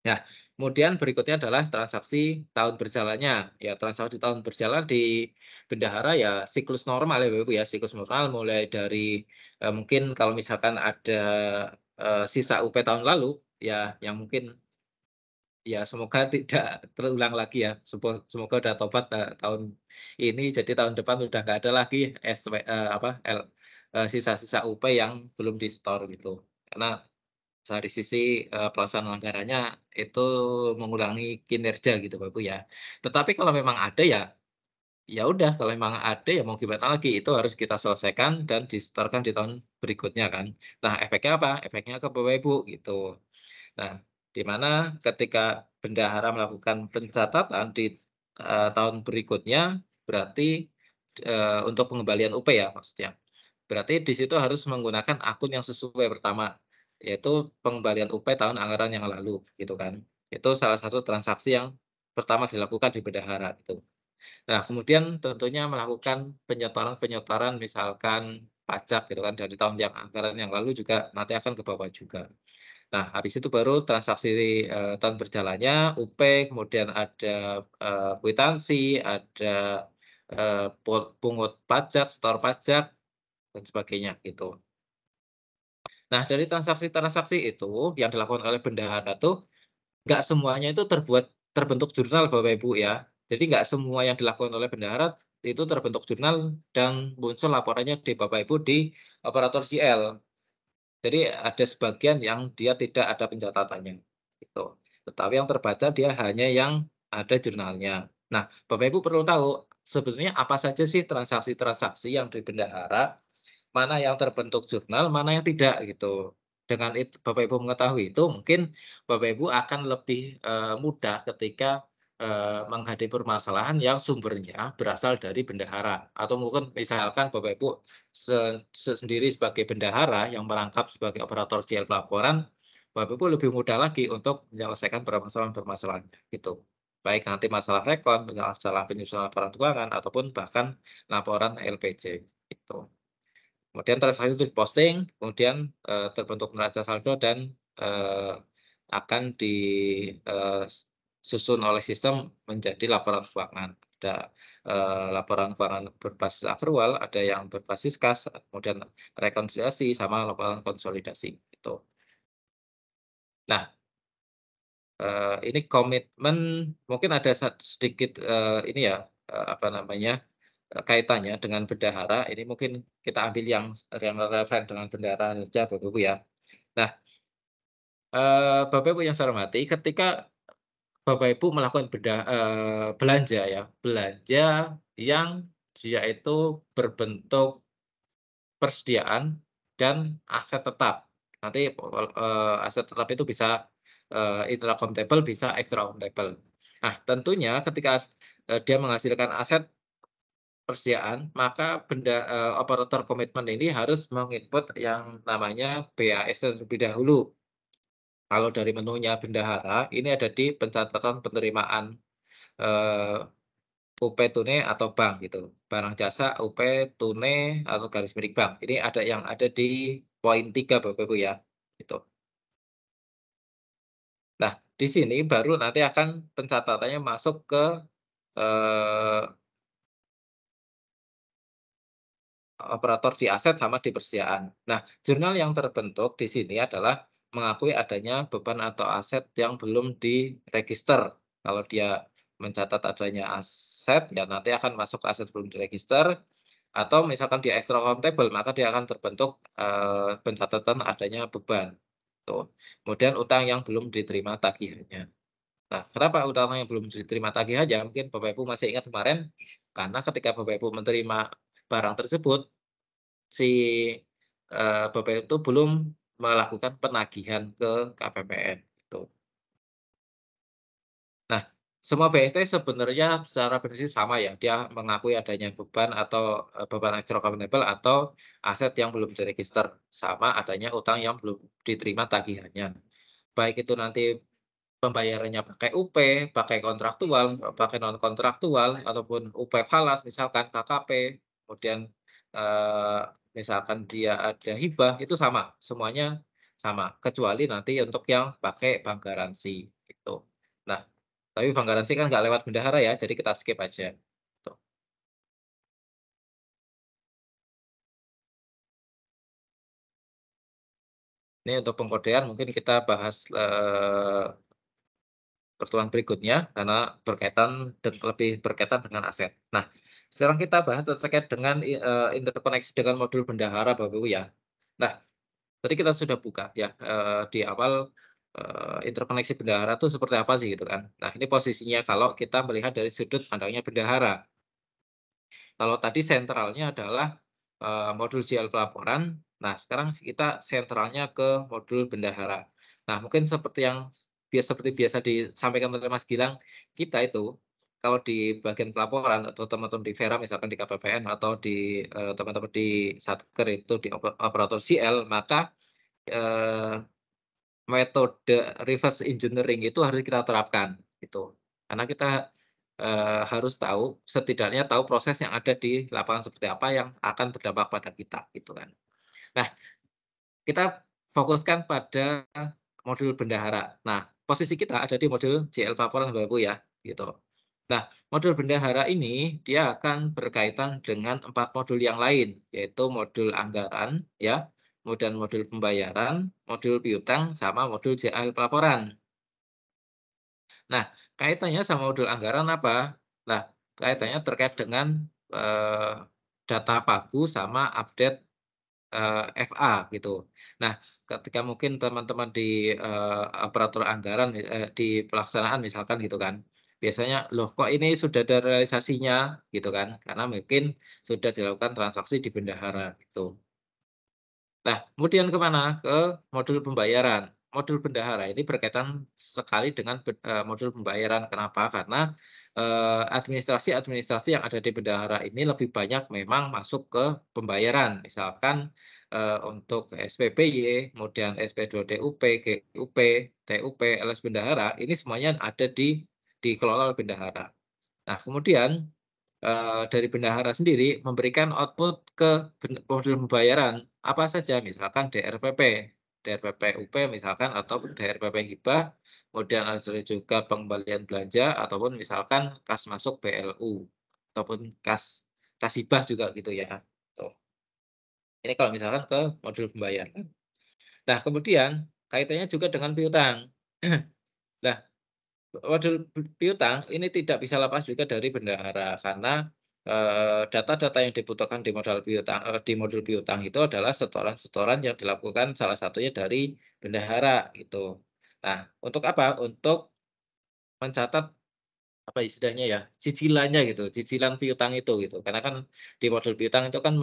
Nah, kemudian berikutnya adalah transaksi tahun berjalannya. Ya, transaksi tahun berjalan di bendahara ya siklus normal ya, Bapak Ibu ya, siklus normal mulai dari, mungkin kalau misalkan ada, sisa UP tahun lalu, ya yang mungkin ya semoga tidak terulang lagi ya, semoga udah tobat, tahun ini, jadi tahun depan udah nggak ada lagi sisa-sisa UP yang belum di-store gitu. Karena dari sisi, pelaksanaan anggarannya itu mengurangi kinerja gitu Bapak Ibu ya. Tetapi kalau memang ada ya, ya udah kalau memang ada ya mau gimana lagi, itu harus kita selesaikan dan disetorkan di tahun berikutnya kan. Nah efeknya apa? Efeknya ke Bapak Ibu gitu. Nah, di mana ketika bendahara melakukan pencatatan di, tahun berikutnya, berarti, untuk pengembalian UP ya maksudnya. Berarti di situ harus menggunakan akun yang sesuai pertama, yaitu pengembalian UP tahun anggaran yang lalu, gitu kan. Itu salah satu transaksi yang pertama dilakukan di bendahara itu. Nah, kemudian tentunya melakukan penyetoran-penyetoran misalkan pajak gitu kan dari tahun yang anggaran yang lalu juga nanti akan ke bawah juga. Nah, habis itu baru transaksi, tahun berjalannya, UP, kemudian ada, kwitansi, ada, pungut pajak, setor pajak, dan sebagainya, gitu. Nah, dari transaksi-transaksi itu yang dilakukan oleh bendahara tuh, nggak semuanya itu terbentuk jurnal Bapak Ibu ya. Jadi nggak semua yang dilakukan oleh bendahara itu terbentuk jurnal dan muncul laporannya di Bapak Ibu di operator CL. Jadi ada sebagian yang dia tidak ada pencatatannya, gitu. Tetapi yang terbaca dia hanya yang ada jurnalnya. Nah, Bapak Ibu perlu tahu, sebetulnya apa saja sih transaksi-transaksi yang di bendahara, mana yang terbentuk jurnal, mana yang tidak, gitu. Dengan itu Bapak Ibu mengetahui itu, mungkin Bapak Ibu akan lebih, mudah ketika, menghadapi permasalahan yang sumbernya berasal dari bendahara. Atau mungkin misalkan Bapak Ibu sendiri sebagai bendahara yang merangkap sebagai operator CL pelaporan, Bapak Ibu lebih mudah lagi untuk menyelesaikan permasalahan-permasalahannya, gitu. Baik nanti masalah rekon, masalah penyusunan laporan keuangan, ataupun bahkan laporan LPJ, gitu. Kemudian transaksi itu diposting, kemudian, terbentuk neraca saldo dan, akan disusun oleh sistem menjadi laporan keuangan. Ada, laporan keuangan berbasis akrual, ada yang berbasis kas, kemudian rekonsiliasi, sama laporan konsolidasi, gitu. Nah, ini komitmen mungkin ada sedikit, ini ya, apa namanya, kaitannya dengan bendahara, ini mungkin kita ambil yang relevan dengan bendahara saja Bapak Ibu ya. Nah, Bapak Ibu yang saya hormati, ketika Bapak Ibu melakukan belanja ya, belanja yang dia itu berbentuk persediaan dan aset tetap. Nanti, aset tetap itu bisa, intracomptable, bisa extracomptable. Nah, tentunya ketika, dia menghasilkan aset persediaan, maka operator komitmen ini harus menginput yang namanya BAS terlebih dahulu. Kalau dari menunya bendahara, ini ada di pencatatan penerimaan, eee, UP tunai atau bank gitu. Barang jasa, UP tunai atau garis milik bank. Ini ada yang ada di poin 3 Bapak Ibu ya, gitu. Nah, di sini baru nanti akan pencatatannya masuk ke, eee, operator di aset sama di persediaan. Nah, jurnal yang terbentuk di sini adalah mengakui adanya beban atau aset yang belum diregister. Kalau dia mencatat adanya aset, ya nanti akan masuk ke aset belum diregister, atau misalkan dia extra countable, maka dia akan terbentuk, pencatatan adanya beban, tuh. Kemudian utang yang belum diterima tagihannya. Nah, kenapa utang yang belum diterima tagihannya? Mungkin Bapak Ibu masih ingat kemarin, karena ketika Bapak Ibu menerima barang tersebut, si, Bapak itu belum melakukan penagihan ke KPPN, gitu. Nah, semua BST sebenarnya secara prinsip sama ya, dia mengakui adanya beban atau, beban extra accountable atau aset yang belum diregister, sama adanya utang yang belum diterima tagihannya. Baik itu nanti pembayarannya pakai UP, pakai kontraktual, pakai non kontraktual, ataupun UP falas misalkan KKP, kemudian misalkan dia ada hibah, itu sama, semuanya sama, kecuali nanti untuk yang pakai bank garansi, gitu. Nah, tapi bank garansi kan nggak lewat bendahara ya, jadi kita skip aja, gitu. Ini untuk pengkodean mungkin kita bahas, pertemuan berikutnya karena berkaitan dan lebih berkaitan dengan aset. Nah, sekarang kita bahas terkait dengan interkoneksi dengan modul bendahara Bapak Ibu ya. Nah, tadi kita sudah buka ya, di awal, interkoneksi bendahara itu seperti apa sih gitu kan. Nah, ini posisinya kalau kita melihat dari sudut pandangnya bendahara. Kalau tadi sentralnya adalah, modul JL pelaporan, nah sekarang kita sentralnya ke modul bendahara. Nah mungkin seperti biasa disampaikan oleh Mas Gilang, kita itu kalau di bagian pelaporan atau teman-teman di Vera misalkan di KPPN atau di, teman-teman di Satker itu di operator JL, maka, eee, metode reverse engineering itu harus kita terapkan, gitu. Karena kita, harus tahu, setidaknya tahu proses yang ada di lapangan seperti apa yang akan berdampak pada kita, gitu kan. Nah, kita fokuskan pada modul bendahara. Nah, posisi kita ada di modul JL pelaporan Bapak Ibu ya, gitu. Nah, modul bendahara ini dia akan berkaitan dengan 4 modul yang lain, yaitu modul anggaran ya, kemudian modul pembayaran, modul piutang, sama modul JL pelaporan. Nah, kaitannya sama modul anggaran apa? Nah, kaitannya terkait dengan, eee, data pagu sama update, FA gitu. Nah, ketika mungkin teman-teman di, aparatur anggaran, di pelaksanaan misalkan gitu kan, biasanya, "Loh kok ini sudah ada realisasinya?" Gitu kan, karena mungkin sudah dilakukan transaksi di bendahara gitu. Nah, kemudian ke mana? Ke modul pembayaran. Modul bendahara ini berkaitan sekali dengan modul pembayaran. Kenapa? Karena, administrasi-administrasi yang ada di bendahara ini lebih banyak memang masuk ke pembayaran. Misalkan, untuk SPBY, kemudian SP2DUP, GUP, TUP, LS bendahara, ini semuanya ada dikelola oleh bendahara. Nah, kemudian dari bendahara sendiri memberikan output ke modul pembayaran, apa saja, misalkan DRPP, DRPP UP misalkan atau DRPP hibah, kemudian ada juga pengembalian belanja ataupun misalkan kas masuk BLU, ataupun kas hibah juga gitu ya, tuh. Ini kalau misalkan ke modul pembayaran. Nah, kemudian kaitannya juga dengan piutang. Nah, modul piutang ini tidak bisa lepas juga dari bendahara karena, data-data yang dibutuhkan di modul piutang itu adalah setoran-setoran yang dilakukan salah satunya dari bendahara gitu. Nah, untuk apa? Untuk mencatat apa istilahnya ya, cicilannya gitu, cicilan piutang itu gitu. Karena kan di modul piutang itu kan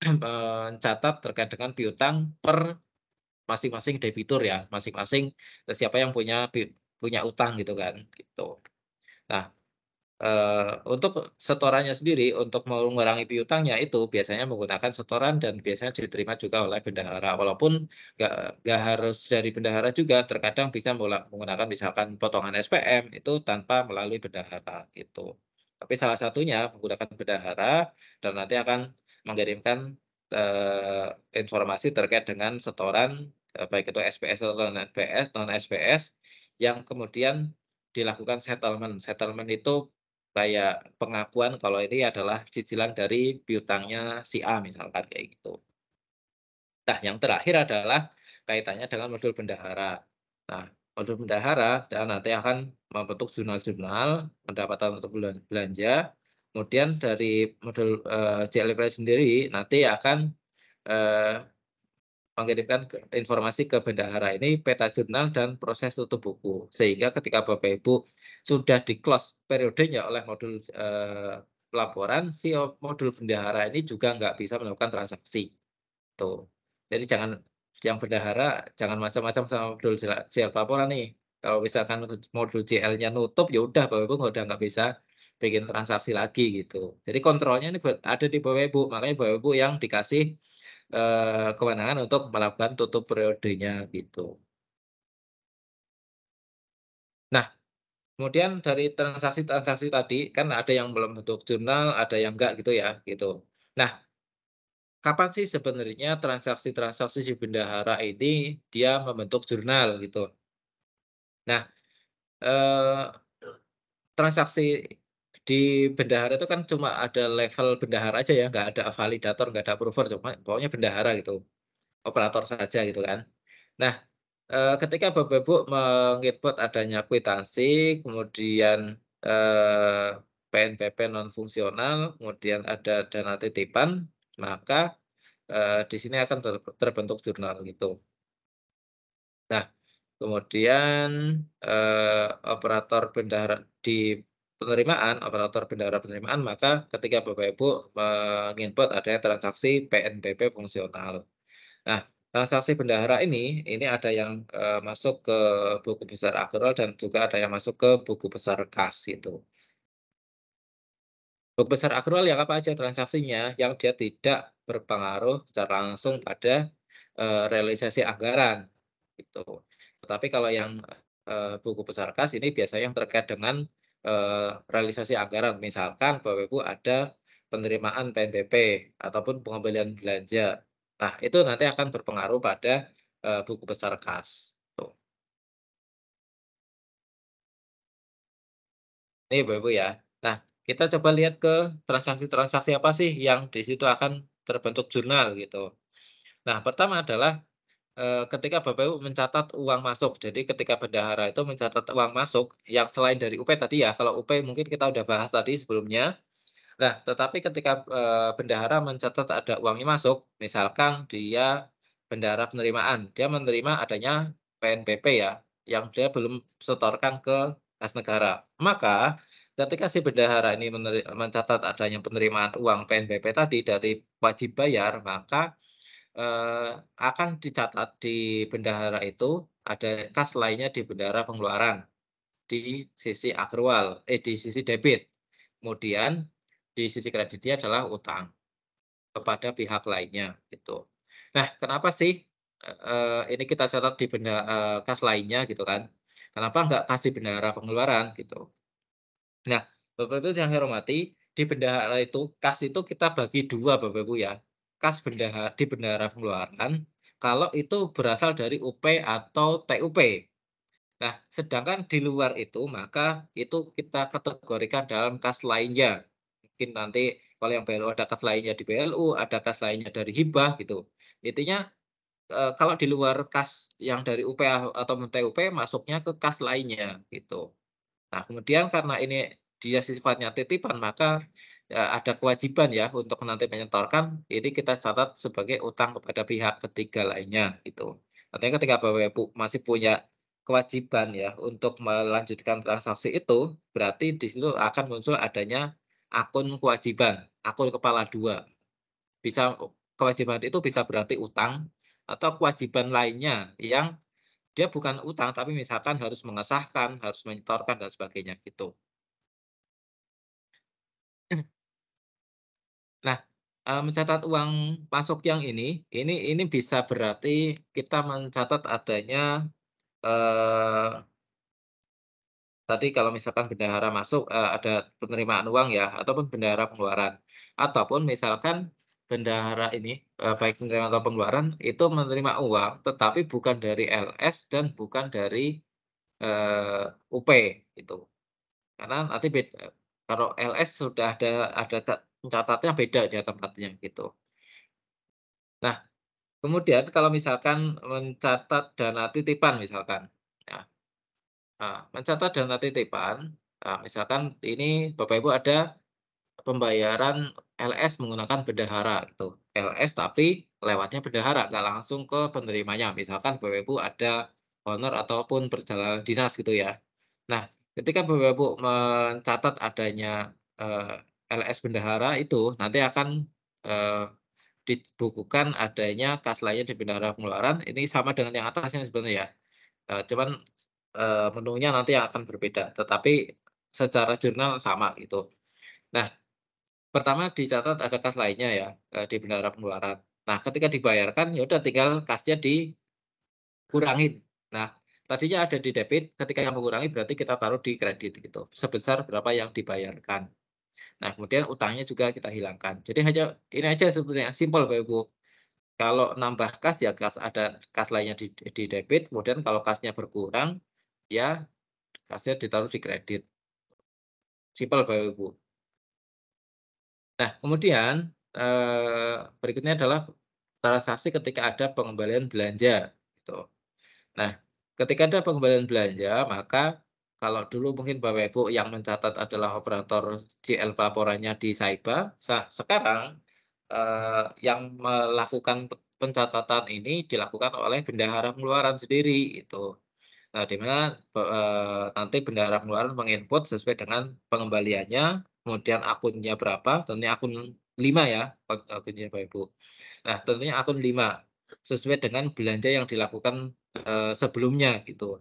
mencatat terkait dengan piutang per masing-masing debitur ya, masing-masing siapa yang punya utang gitu kan, gitu. Nah, untuk setorannya sendiri, untuk mengurangi piutangnya itu biasanya menggunakan setoran dan biasanya diterima juga oleh bendahara. Walaupun nggak harus dari bendahara juga, terkadang bisa menggunakan misalkan potongan SPM itu tanpa melalui bendahara, gitu. Tapi salah satunya menggunakan bendahara dan nanti akan mengirimkan, informasi terkait dengan setoran, baik itu SPS atau non-SPS yang kemudian dilakukan settlement. Settlement itu kayak pengakuan kalau ini adalah cicilan dari piutangnya si A misalkan kayak gitu. Nah, yang terakhir adalah kaitannya dengan modul bendahara. Nah, modul bendahara dan nanti akan membentuk jurnal-jurnal pendapatan untuk belanja. Kemudian dari modul, JLP sendiri nanti akan, eee, mengirimkan informasi ke bendahara ini peta jurnal dan proses tutup buku. Sehingga ketika Bapak Ibu sudah di-close periodenya oleh modul, pelaporan, si modul bendahara ini juga nggak bisa melakukan transaksi, tuh. Jadi yang bendahara jangan macam-macam sama modul JL pelaporan nih. Kalau misalkan modul JL-nya nutup, ya udah Bapak Ibu udah nggak bisa bikin transaksi lagi gitu. Jadi kontrolnya ini ada di Bapak Ibu, makanya Bapak Ibu yang dikasih kewenangan untuk melakukan tutup periodenya gitu. Nah, Kemudian dari transaksi-transaksi tadi, kan ada yang belum bentuk jurnal, ada yang enggak gitu ya, gitu. Nah, kapan sih sebenarnya transaksi-transaksi si bendahara ini dia membentuk jurnal gitu? Nah, eee, transaksi di bendahara itu kan cuma ada level bendahara aja ya, nggak ada validator, nggak ada approver, cuma pokoknya bendahara gitu, operator saja gitu kan. Nah, ketika Bapak Ibu menginput adanya kwitansi, kemudian, PNBP non fungsional, kemudian ada dana titipan, maka, di sini akan terbentuk jurnal gitu. Nah, kemudian, operator bendahara di operator bendahara penerimaan, maka ketika Bapak Ibu menginput adanya transaksi PNBP fungsional. Nah, transaksi bendahara ini ada yang, masuk ke buku besar akrual dan juga ada yang masuk ke buku besar kas gitu. Buku besar akrual yang apa aja transaksinya, yang dia tidak berpengaruh secara langsung pada, realisasi anggaran, gitu. Tetapi kalau yang, buku besar kas ini biasanya yang terkait dengan, realisasi anggaran. Misalkan Bapak Ibu ada penerimaan PNBP ataupun pengembalian belanja. Nah, itu nanti akan berpengaruh pada, buku besar kas, tuh. Ini Bapak Ibu ya. Nah, kita coba lihat ke transaksi-transaksi apa sih yang di situ akan terbentuk jurnal gitu. Nah, pertama adalah ketika Bapak Ibu mencatat uang masuk. Jadi ketika bendahara itu mencatat uang masuk yang selain dari UP tadi ya, kalau UP mungkin kita udah bahas tadi sebelumnya. Nah, tetapi ketika, bendahara mencatat ada uangnya masuk, misalkan dia bendahara penerimaan, dia menerima adanya PNBP ya, yang dia belum setorkan ke kas negara. Maka ketika si bendahara ini mencatat adanya penerimaan uang PNBP tadi dari wajib bayar, maka akan dicatat di bendahara itu ada kas lainnya di bendahara pengeluaran, di sisi akrual, di sisi debit. Kemudian di sisi kreditnya adalah utang kepada pihak lainnya, gitu. Nah, kenapa sih, ini kita catat di kas lainnya gitu kan, kenapa nggak kas di bendahara pengeluaran gitu. Nah, Bapak Ibu yang saya hormati, di bendahara itu, kas itu kita bagi 2 Bapak Ibu ya. Kas di bendahara pengeluaran, kalau itu berasal dari UP atau TUP. Nah, sedangkan di luar itu, maka itu kita kategorikan dalam kas lainnya. Mungkin nanti kalau yang BLU ada kas lainnya di BLU, ada kas lainnya dari hibah gitu. Intinya, kalau di luar kas yang dari UP atau TUP masuknya ke kas lainnya gitu. Nah, kemudian karena ini dia sifatnya titipan, maka, ada kewajiban ya untuk nanti menyetorkan, ini kita catat sebagai utang kepada pihak ketiga lainnya, gitu. Artinya ketika Bapak Ibu masih punya kewajiban ya untuk melanjutkan transaksi itu, berarti di situ akan muncul adanya akun kewajiban, akun kepala 2. Bisa kewajiban itu bisa berarti utang atau kewajiban lainnya yang dia bukan utang, tapi misalkan harus mengesahkan, harus menyetorkan dan sebagainya gitu. Nah, mencatat uang masuk yang ini bisa berarti kita mencatat adanya, eee, tadi kalau misalkan bendahara masuk, ada penerimaan uang ya, ataupun bendahara pengeluaran. Ataupun misalkan bendahara ini, baik penerimaan atau pengeluaran, itu menerima uang, tetapi bukan dari LS dan bukan dari, UP, gitu. Karena nanti kalau LS sudah ada mencatatnya beda dia tempatnya gitu. Nah, kemudian kalau misalkan mencatat dana titipan misalkan, ya, mencatat dana titipan, misalkan ini Bapak Ibu ada pembayaran LS menggunakan bendahara gitu, LS tapi lewatnya bendahara, nggak langsung ke penerimanya. Misalkan Bapak Ibu ada honor ataupun perjalanan dinas gitu ya. Nah, ketika Bapak Ibu mencatat adanya, LS bendahara itu nanti akan, eee, dibukukan adanya kas lainnya di bendahara pengeluaran, ini sama dengan yang atasnya sebenarnya ya, cuman, menunya nanti akan berbeda, tetapi secara jurnal sama gitu. Nah, pertama dicatat ada kas lainnya ya, di bendahara pengeluaran. Nah, ketika dibayarkan, ya udah tinggal kasnya dikurangin. Nah, tadinya ada di debit, ketika mengurangi berarti kita taruh di kredit gitu, sebesar berapa yang dibayarkan. Nah, kemudian utangnya juga kita hilangkan. Jadi hanya ini aja sebetulnya, simpel Bapak Ibu. Kalau nambah kas ya ada kas lainnya di debit, kemudian kalau kasnya berkurang, ya kasnya ditaruh di kredit. Simpel Bapak Ibu. Nah, kemudian, berikutnya adalah transaksi ketika ada pengembalian belanja, gitu. Nah, ketika ada pengembalian belanja, maka kalau dulu mungkin Bapak Ibu yang mencatat adalah operator CL pelaporannya di Saiba, sekarang, yang melakukan pencatatan ini dilakukan oleh bendahara pengeluaran sendiri, itu. Nah, di mana, nanti bendahara pengeluaran menginput sesuai dengan pengembaliannya, kemudian akunnya berapa, tentunya akun 5 ya, akunnya Bapak Ibu. Nah, tentunya akun 5, sesuai dengan belanja yang dilakukan, sebelumnya, gitu.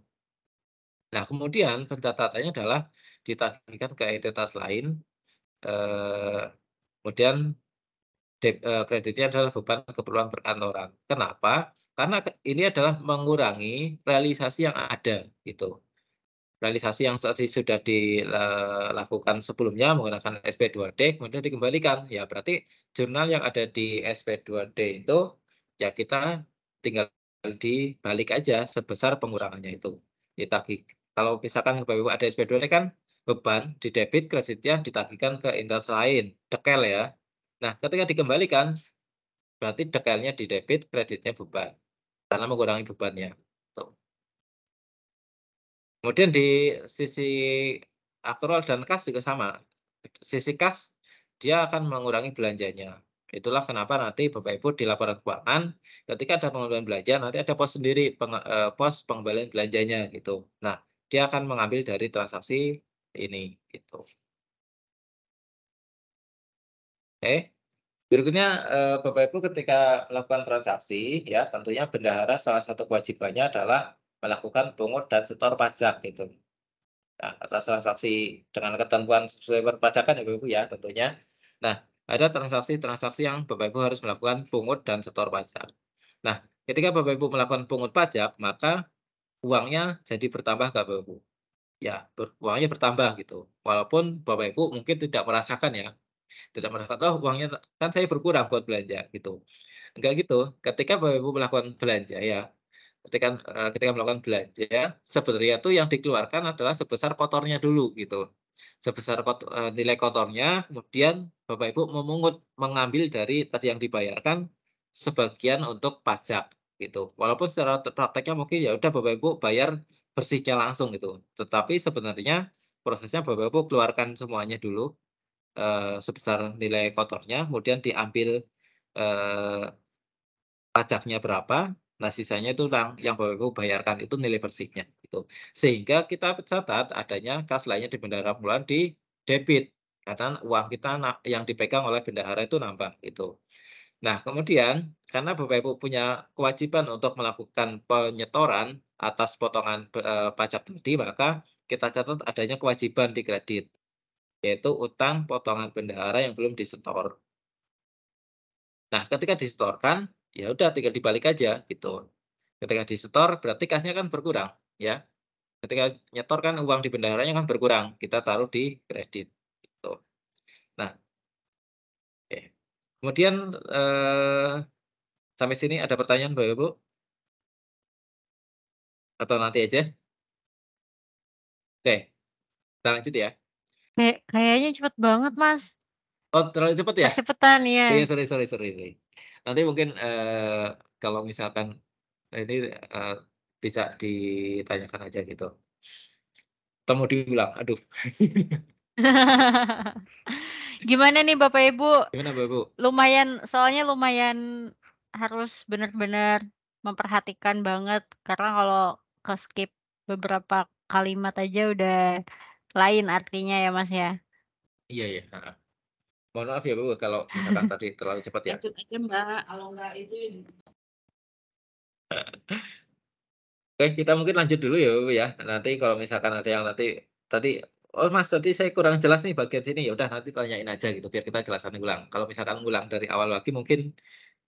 Nah, kemudian pencatatannya adalah ditagihkan ke entitas lain, eee, kemudian kreditnya adalah beban keperluan perkantoran. Kenapa? Karena ini adalah mengurangi realisasi yang ada, gitu. Realisasi yang sudah dilakukan sebelumnya menggunakan SP2D kemudian dikembalikan, ya berarti jurnal yang ada di SP2D itu, ya kita tinggal dibalik aja sebesar pengurangannya itu, ditagih. Kalau misalkan Bapak Ibu ada SP2D kan beban di debit, kreditnya ditagihkan ke entitas lain, dekel ya. Nah, ketika dikembalikan, berarti dekelnya di debit, kreditnya beban, karena mengurangi bebannya, tuh. Kemudian di sisi akrual dan kas juga sama. Sisi kas, dia akan mengurangi belanjanya. Itulah kenapa nanti Bapak Ibu di laporan keuangan, ketika ada pengembalian belanja, nanti ada pos sendiri, pos pengembalian belanjanya gitu. Nah, dia akan mengambil dari transaksi ini, gitu. Oke. Berikutnya, Bapak Ibu ketika melakukan transaksi, ya tentunya bendahara salah satu kewajibannya adalah melakukan pungut dan setor pajak gitu. Nah, atas transaksi dengan ketentuan sesuai perpajakan ya Bapak Ibu ya tentunya. Nah, ada transaksi-transaksi yang Bapak Ibu harus melakukan pungut dan setor pajak. Nah, ketika Bapak Ibu melakukan pungut pajak, maka uangnya jadi bertambah nggak Bapak Ibu? Ya, uangnya bertambah gitu. Walaupun Bapak Ibu mungkin tidak merasakan ya, tidak merasakan, "Oh uangnya kan saya berkurang buat belanja," gitu. Enggak gitu, ketika Bapak Ibu melakukan belanja ya, ketika melakukan belanja, sebenarnya tuh yang dikeluarkan adalah sebesar kotornya dulu gitu. Sebesar nilai kotornya, kemudian Bapak Ibu mengambil dari tadi yang dibayarkan, sebagian untuk pajak gitu. Walaupun secara prakteknya mungkin ya udah Bapak Ibu bayar bersihnya langsung gitu, tetapi sebenarnya prosesnya Bapak Ibu keluarkan semuanya dulu, sebesar nilai kotornya, kemudian diambil, eee pajaknya berapa, nah sisanya itu yang Bapak Ibu bayarkan itu nilai bersihnya, gitu. Sehingga kita catat adanya kas lainnya di bendahara pengeluaran di debit, karena uang kita yang dipegang oleh bendahara itu nambah, gitu. Nah kemudian, karena Bapak Ibu punya kewajiban untuk melakukan penyetoran atas potongan, pajak tadi, maka kita catat adanya kewajiban di kredit, yaitu utang potongan bendahara yang belum disetor. Nah, ketika disetorkan, ya udah tinggal dibalik aja gitu. Ketika disetor berarti kasnya kan berkurang, ya. Ketika nyetor kan uang di bendaharanya kan berkurang, kita taruh di kredit, gitu. Nah, oke. Kemudian, sampai sini ada pertanyaan Bapak Ibu? Atau nanti aja? Oke, kita lanjut ya. Kayaknya cepet banget, Mas. Oh, terlalu cepat ya? Kecepetan, ya. Iya, sorry. Nanti mungkin, kalau misalkan ini, bisa ditanyakan aja gitu. Atau mau diulang? Aduh. Gimana nih Bapak Ibu? Gimana Bapak Ibu? Soalnya lumayan harus benar-benar memperhatikan banget karena kalau ke-skip beberapa kalimat aja udah lain artinya ya, Mas, ya. Iya, heeh. Mohon maaf ya, Bu, kalau misalkan tadi terlalu cepat ya. Lanjut aja Mbak, kalau nggak itu Oke, kita mungkin lanjut dulu ya, Bu, ya. Nanti kalau misalkan ada yang nanti tadi, "Oh, Mas, tadi saya kurang jelas nih bagian sini." Ya udah nanti tanyain aja gitu biar kita jelasin ulang. Kalau misalkan ulang dari awal lagi mungkin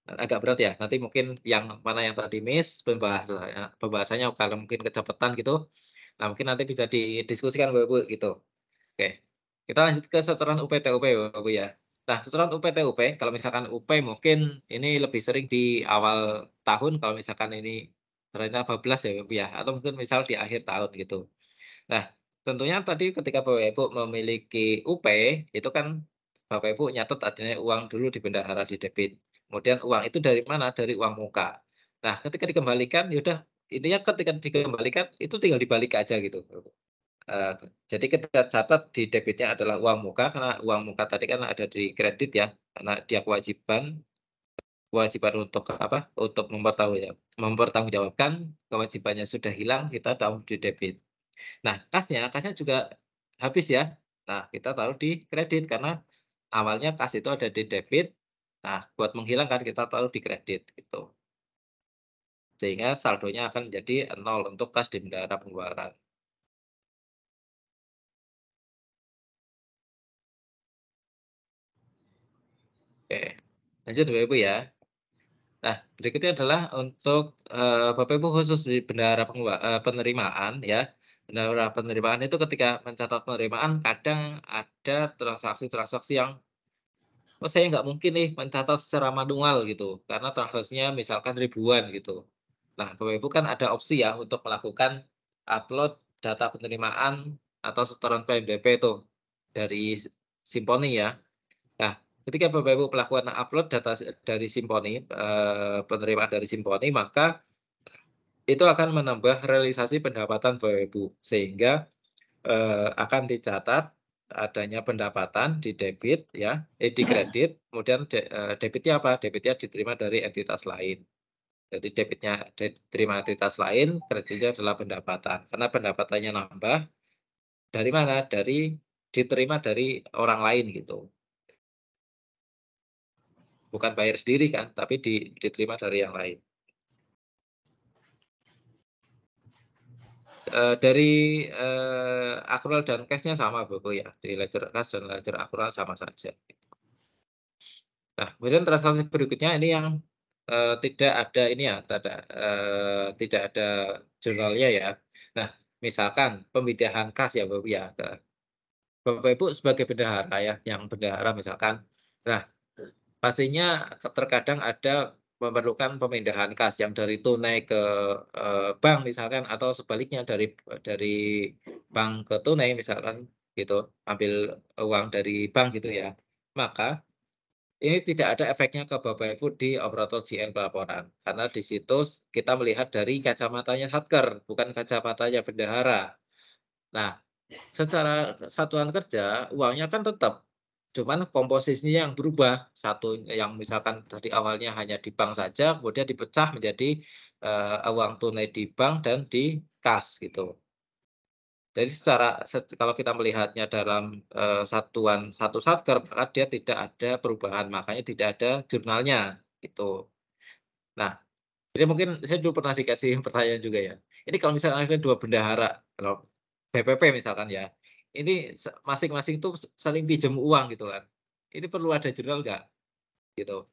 agak berat ya. Nanti mungkin yang mana yang tadi miss pembahasannya kalau mungkin kecepatan gitu, nah mungkin nanti bisa didiskusikan Bapak Ibu gitu. Oke, kita lanjut ke setoran UP-TUP Bapak Ibu ya. Nah, setoran UP-TUP kalau misalkan UP mungkin ini lebih sering di awal tahun kalau misalkan ini ternyata 14 ya Bapak Ibu ya, atau mungkin misal di akhir tahun gitu. Nah, tentunya tadi ketika Bapak Ibu memiliki UP, itu kan Bapak Ibu nyatet adanya uang dulu di bendahara di debit. Kemudian uang itu dari mana? Dari uang muka. Nah, ketika dikembalikan, ya udah intinya ketika dikembalikan itu tinggal dibalik aja gitu. Eee, jadi kita catat di debitnya adalah uang muka, karena uang muka tadi kan ada di kredit ya, karena dia kewajiban kewajiban untuk apa, untuk mempertanggungjawabkan kewajibannya sudah hilang, kita taruh di debit. Nah, kasnya juga habis ya. Nah, kita taruh di kredit karena awalnya kas itu ada di debit. Nah, buat menghilangkan kita taruh di kredit gitu. Sehingga saldonya akan menjadi 0 untuk kas di bendahara pengeluaran. Oke, lanjut Bapak Ibu ya. Nah, berikutnya adalah untuk, Bapak Ibu khusus di bendahara penerimaan ya. Bendahara penerimaan itu ketika mencatat penerimaan kadang ada transaksi-transaksi yang oh, saya nggak mungkin nih mencatat secara manual gitu, karena transaksinya misalkan ribuan gitu. Nah, Bapak Ibu kan ada opsi ya untuk melakukan upload data penerimaan atau setoran PNBP itu dari Simponi ya. Nah, ketika Bapak Ibu melakukan upload data dari Simponi, penerimaan dari Simponi, maka itu akan menambah realisasi pendapatan Bapak Ibu, sehingga akan dicatat adanya pendapatan di debit ya, di kredit, kemudian debitnya apa? Debitnya diterima dari entitas lain. Jadi debitnya diterima entitas lain, kreditnya adalah pendapatan. Karena pendapatannya nambah, dari mana? Dari diterima dari orang lain gitu. Bukan bayar sendiri kan, tapi diterima dari yang lain. Dari, akrual dan cash-nya sama Bapak ya, di ledger kas dan ledger akrual sama saja. Nah, kemudian transaksi berikutnya ini yang, tidak ada ini ya, tidak ada jurnalnya ya. Nah, misalkan pemindahan kas ya, Bapak ya, Bapak Ibu sebagai bendahara ya, yang bendahara misalkan. Nah, pastinya terkadang ada memerlukan pemindahan kas yang dari tunai ke, bank misalkan atau sebaliknya dari bank ke tunai misalkan gitu, ambil uang dari bank gitu ya. Maka ini tidak ada efeknya ke Bapak Ibu di operator JN pelaporan, karena di situ kita melihat dari kacamatanya Satker, bukan kacamatanya bendahara. Nah, secara satuan kerja uangnya kan tetap, cuman komposisinya yang berubah. Satu yang misalkan tadi awalnya hanya di bank saja, kemudian dipecah menjadi, uang tunai di bank dan di kas gitu. Jadi kalau kita melihatnya dalam, satuan satu satker, maka dia tidak ada perubahan, makanya tidak ada jurnalnya, gitu. Nah, ini mungkin saya dulu pernah dikasih pertanyaan juga ya, ini kalau misalnya ada 2 bendahara, kalau BPP misalkan ya, ini masing-masing tuh saling pinjam uang gitu kan, ini perlu ada jurnal nggak? Gitu.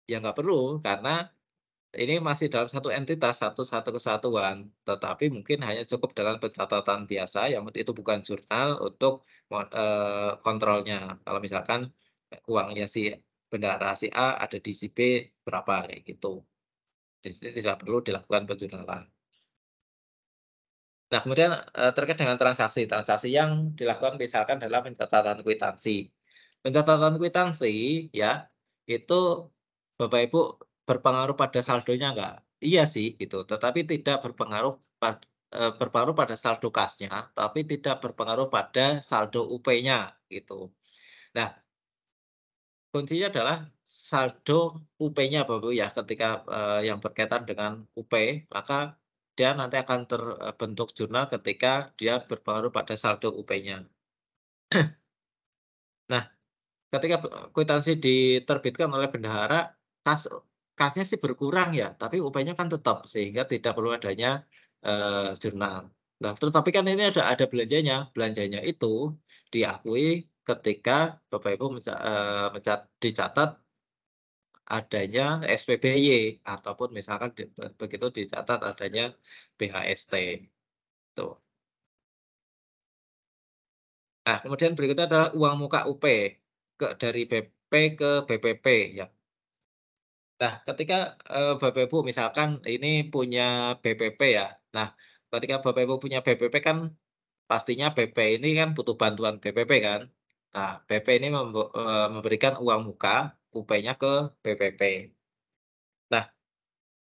Ya nggak perlu, karena ini masih dalam satu entitas, satu kesatuan, tetapi mungkin hanya cukup dengan pencatatan biasa yang itu bukan jurnal untuk kontrolnya. Kalau misalkan, uangnya si bendahara si A ada di si B berapa, kayak gitu. Jadi tidak perlu dilakukan penjurnalan. Nah, kemudian, terkait dengan transaksi, transaksi yang dilakukan misalkan dalam pencatatan kwitansi. Pencatatan kwitansi ya, itu Bapak Ibu berpengaruh pada saldonya nggak? Iya sih gitu, tetapi tidak berpengaruh pada saldo kasnya, tapi tidak berpengaruh pada saldo UP-nya gitu. Nah, kuncinya adalah saldo UP-nya Bapak Ibu ya, ketika, yang berkaitan dengan UP, maka dia nanti akan terbentuk jurnal ketika dia berpengaruh pada saldo UP-nya. Nah, ketika kwitansi diterbitkan oleh bendahara, kas kasnya sih berkurang ya, tapi UP-nya kan tetap, sehingga tidak perlu adanya, jurnal. Nah, tetapi kan ini ada belanjanya, belanjanya itu diakui ketika Bapak Ibu dicatat adanya SPBY ataupun misalkan begitu dicatat adanya BHST. Tuh. Nah, kemudian berikutnya adalah uang muka UP dari BP ke BPP ya. Nah, ketika, Bapak Ibu misalkan ini punya BPP ya. Nah, ketika Bapak Ibu punya BPP kan pastinya BP ini kan butuh bantuan BPP kan. Nah, BP ini memberikan uang muka UP-nya ke BPP. Nah,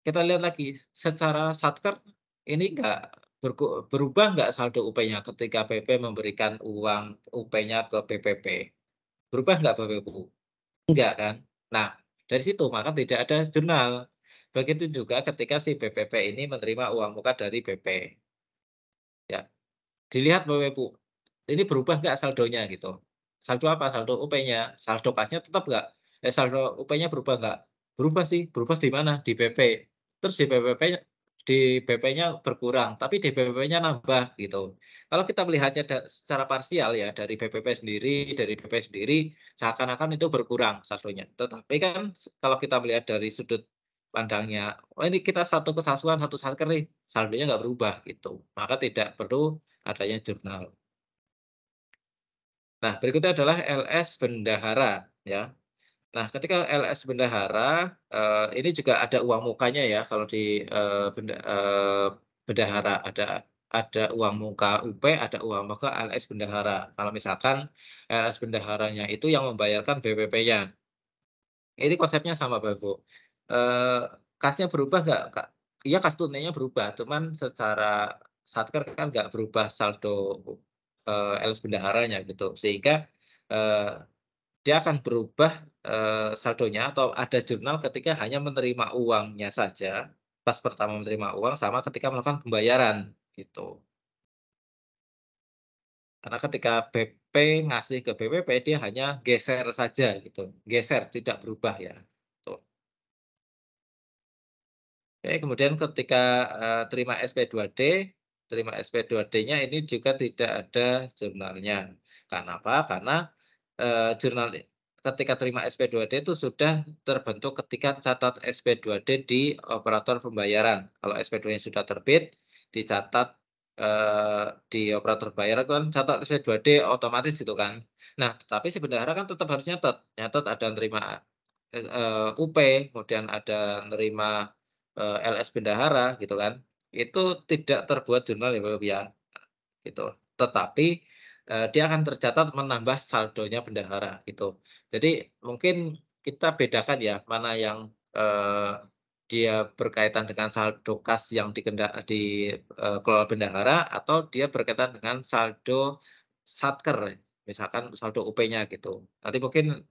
kita lihat lagi secara satker ini berubah nggak saldo UP-nya ketika BP memberikan uang UP-nya ke BPP? Berubah nggak Bapak Ibu? Enggak kan? Nah, dari situ maka tidak ada jurnal. Begitu juga ketika si BPP ini menerima uang muka dari BP, ya. Dilihat Bapak Ibu, ini berubah nggak saldonya gitu. Saldo apa? Saldo UP-nya. Saldo kasnya tetap nggak? Saldo UP-nya berubah nggak? Berubah sih. Berubah di mana? Di BP. Terus di BP-nya berkurang, tapi di BPP-nya nambah gitu. Kalau kita melihatnya secara parsial ya dari BPP sendiri, dari BP sendiri, seakan-akan itu berkurang saldonya. Tetapi kan kalau kita melihat dari sudut pandangnya, oh ini kita satu kesatuan, satu satker nih, saldonya nggak berubah gitu. Maka tidak perlu adanya jurnal. Nah, berikutnya adalah LS bendahara ya. Nah, ketika LS bendahara, ini juga ada uang mukanya ya kalau di, bendahara ada uang muka UP, ada uang muka LS bendahara. Kalau misalkan LS bendaharanya itu yang membayarkan BPP-nya. Ini konsepnya sama Bapak Ibu. Eee, kasnya berubah nggak, Kak? Iya, kas tunainya berubah, cuman secara satker kan nggak berubah saldo, LS bendaharanya gitu. Sehingga, eee, dia akan berubah, saldonya atau ada jurnal ketika hanya menerima uangnya saja, pas pertama menerima uang sama ketika melakukan pembayaran, gitu. Karena ketika BP ngasih ke BPP dia hanya geser saja gitu, geser tidak berubah ya, tuh. Oke, kemudian ketika, terima SP2D-nya ini juga tidak ada jurnalnya. Karena apa? Karena, jurnal ketika terima SP2D itu sudah terbentuk ketika catat SP2D di operator pembayaran. Kalau SP2-nya sudah terbit, dicatat, di operator pembayaran kan catat SP2D otomatis gitu kan. Nah, tapi si bendahara kan tetap harus nyatet ada nerima, UP, kemudian ada nerima LS bendahara gitu kan, itu tidak terbuat jurnal ya Bapak Ibu ya, gitu. Tetapi, dia akan tercatat menambah saldonya bendahara gitu. Jadi mungkin kita bedakan ya, mana yang, dia berkaitan dengan saldo kas yang dikelola bendahara atau dia berkaitan dengan saldo satker, misalkan saldo UP-nya gitu. Nanti mungkin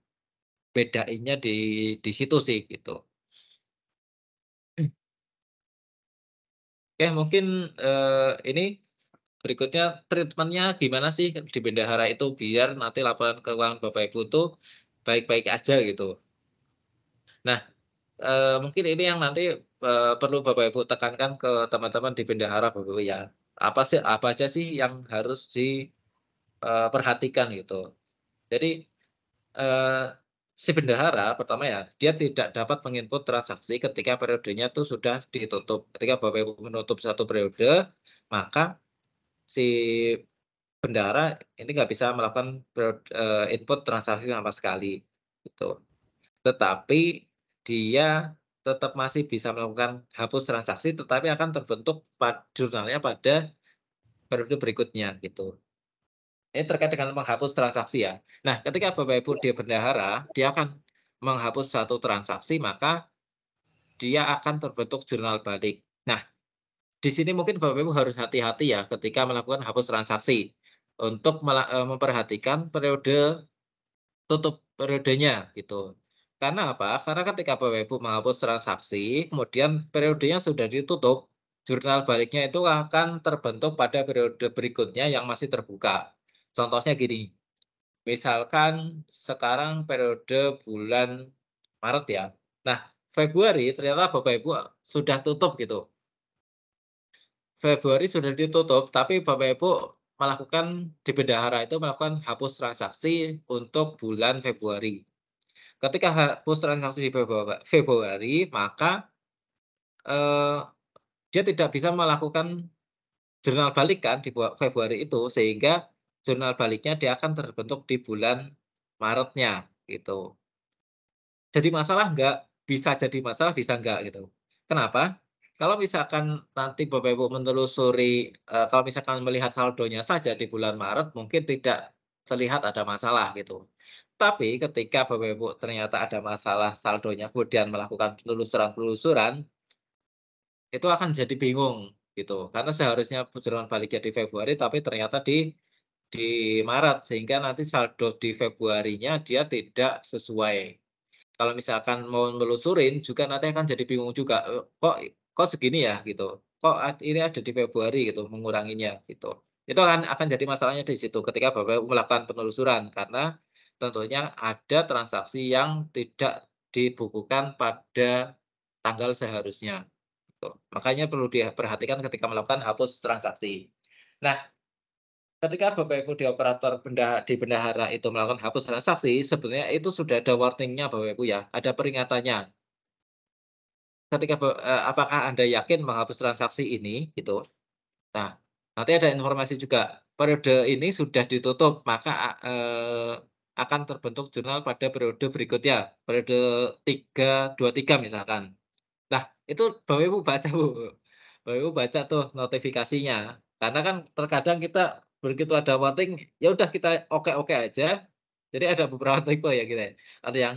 bedainnya di situ sih gitu. Oke mungkin, ini berikutnya treatment-nya gimana sih di bendahara itu biar nanti laporan keuangan Bapak Ibu tuh baik-baik aja gitu. Nah, mungkin ini yang nanti, perlu Bapak Ibu tekankan ke teman-teman di bendahara Bapak Ibu ya. Apa aja sih yang harus perhatikan gitu. Jadi, eee, si bendahara pertama ya, dia tidak dapat menginput transaksi ketika periodenya tuh sudah ditutup. Ketika Bapak Ibu menutup satu periode, maka si bendahara ini nggak bisa melakukan input transaksi sama sekali, gitu. Tetapi dia tetap masih bisa melakukan hapus transaksi, tetapi akan terbentuk jurnalnya pada periode berikutnya, gitu. Ini terkait dengan menghapus transaksi ya. Nah, ketika Bapak Ibu dia bendahara, dia akan menghapus satu transaksi, maka dia akan terbentuk jurnal balik. Nah, di sini mungkin Bapak Ibu harus hati-hati ya ketika melakukan hapus transaksi, untuk memperhatikan periode tutup periodenya gitu. Karena apa? Karena ketika Bapak Ibu menghapus transaksi, kemudian periodenya sudah ditutup, jurnal baliknya itu akan terbentuk pada periode berikutnya yang masih terbuka. Contohnya gini, misalkan sekarang periode bulan Maret ya. Nah, Februari ternyata Bapak Ibu sudah tutup gitu. Februari sudah ditutup, tapi Bapak Ibu melakukan di bendahara itu melakukan hapus transaksi untuk bulan Februari. ketika hapus transaksi di Februari, maka dia tidak bisa melakukan jurnal balik kan di Februari itu, sehingga jurnal baliknya dia akan terbentuk di bulan Maretnya, gitu. Jadi masalah enggak? Bisa jadi masalah, bisa enggak, gitu. Kenapa? Kalau misalkan nanti Bapak Ibu menelusuri, kalau misalkan melihat saldonya saja di bulan Maret, mungkin tidak terlihat ada masalah, gitu. Tapi ketika Bapak Ibu ternyata ada masalah saldonya, kemudian melakukan penelusuran-penelusuran, itu akan jadi bingung, gitu. Karena seharusnya jurnal baliknya di Februari, tapi ternyata di Maret, sehingga nanti saldo di Februarinya dia tidak sesuai. Kalau misalkan mau nelusurin juga nanti akan jadi bingung juga, kok segini ya gitu, kok ini ada di Februari gitu menguranginya gitu. Itu akan jadi masalahnya di situ ketika Bapak melakukan penelusuran karena tentunya ada transaksi yang tidak dibukukan pada tanggal seharusnya gitu. Makanya perlu diperhatikan ketika melakukan hapus transaksi. Nah, ketika Bapak Ibu di operator di bendahara itu melakukan hapus transaksi, sebenarnya itu sudah ada warning-nya Bapak Ibu ya, ada peringatannya. Ketika apakah Anda yakin menghapus transaksi ini gitu. Nah, nanti ada informasi juga, periode ini sudah ditutup, maka akan terbentuk jurnal pada periode berikutnya, periode 323 misalkan. Nah, itu Bapak Ibu baca, Bu. Bapak Ibu baca tuh notifikasinya. Karena kan terkadang kita begitu ada warning, ya udah kita oke-oke aja. Jadi ada beberapa tipe ya gitu ya. Ada yang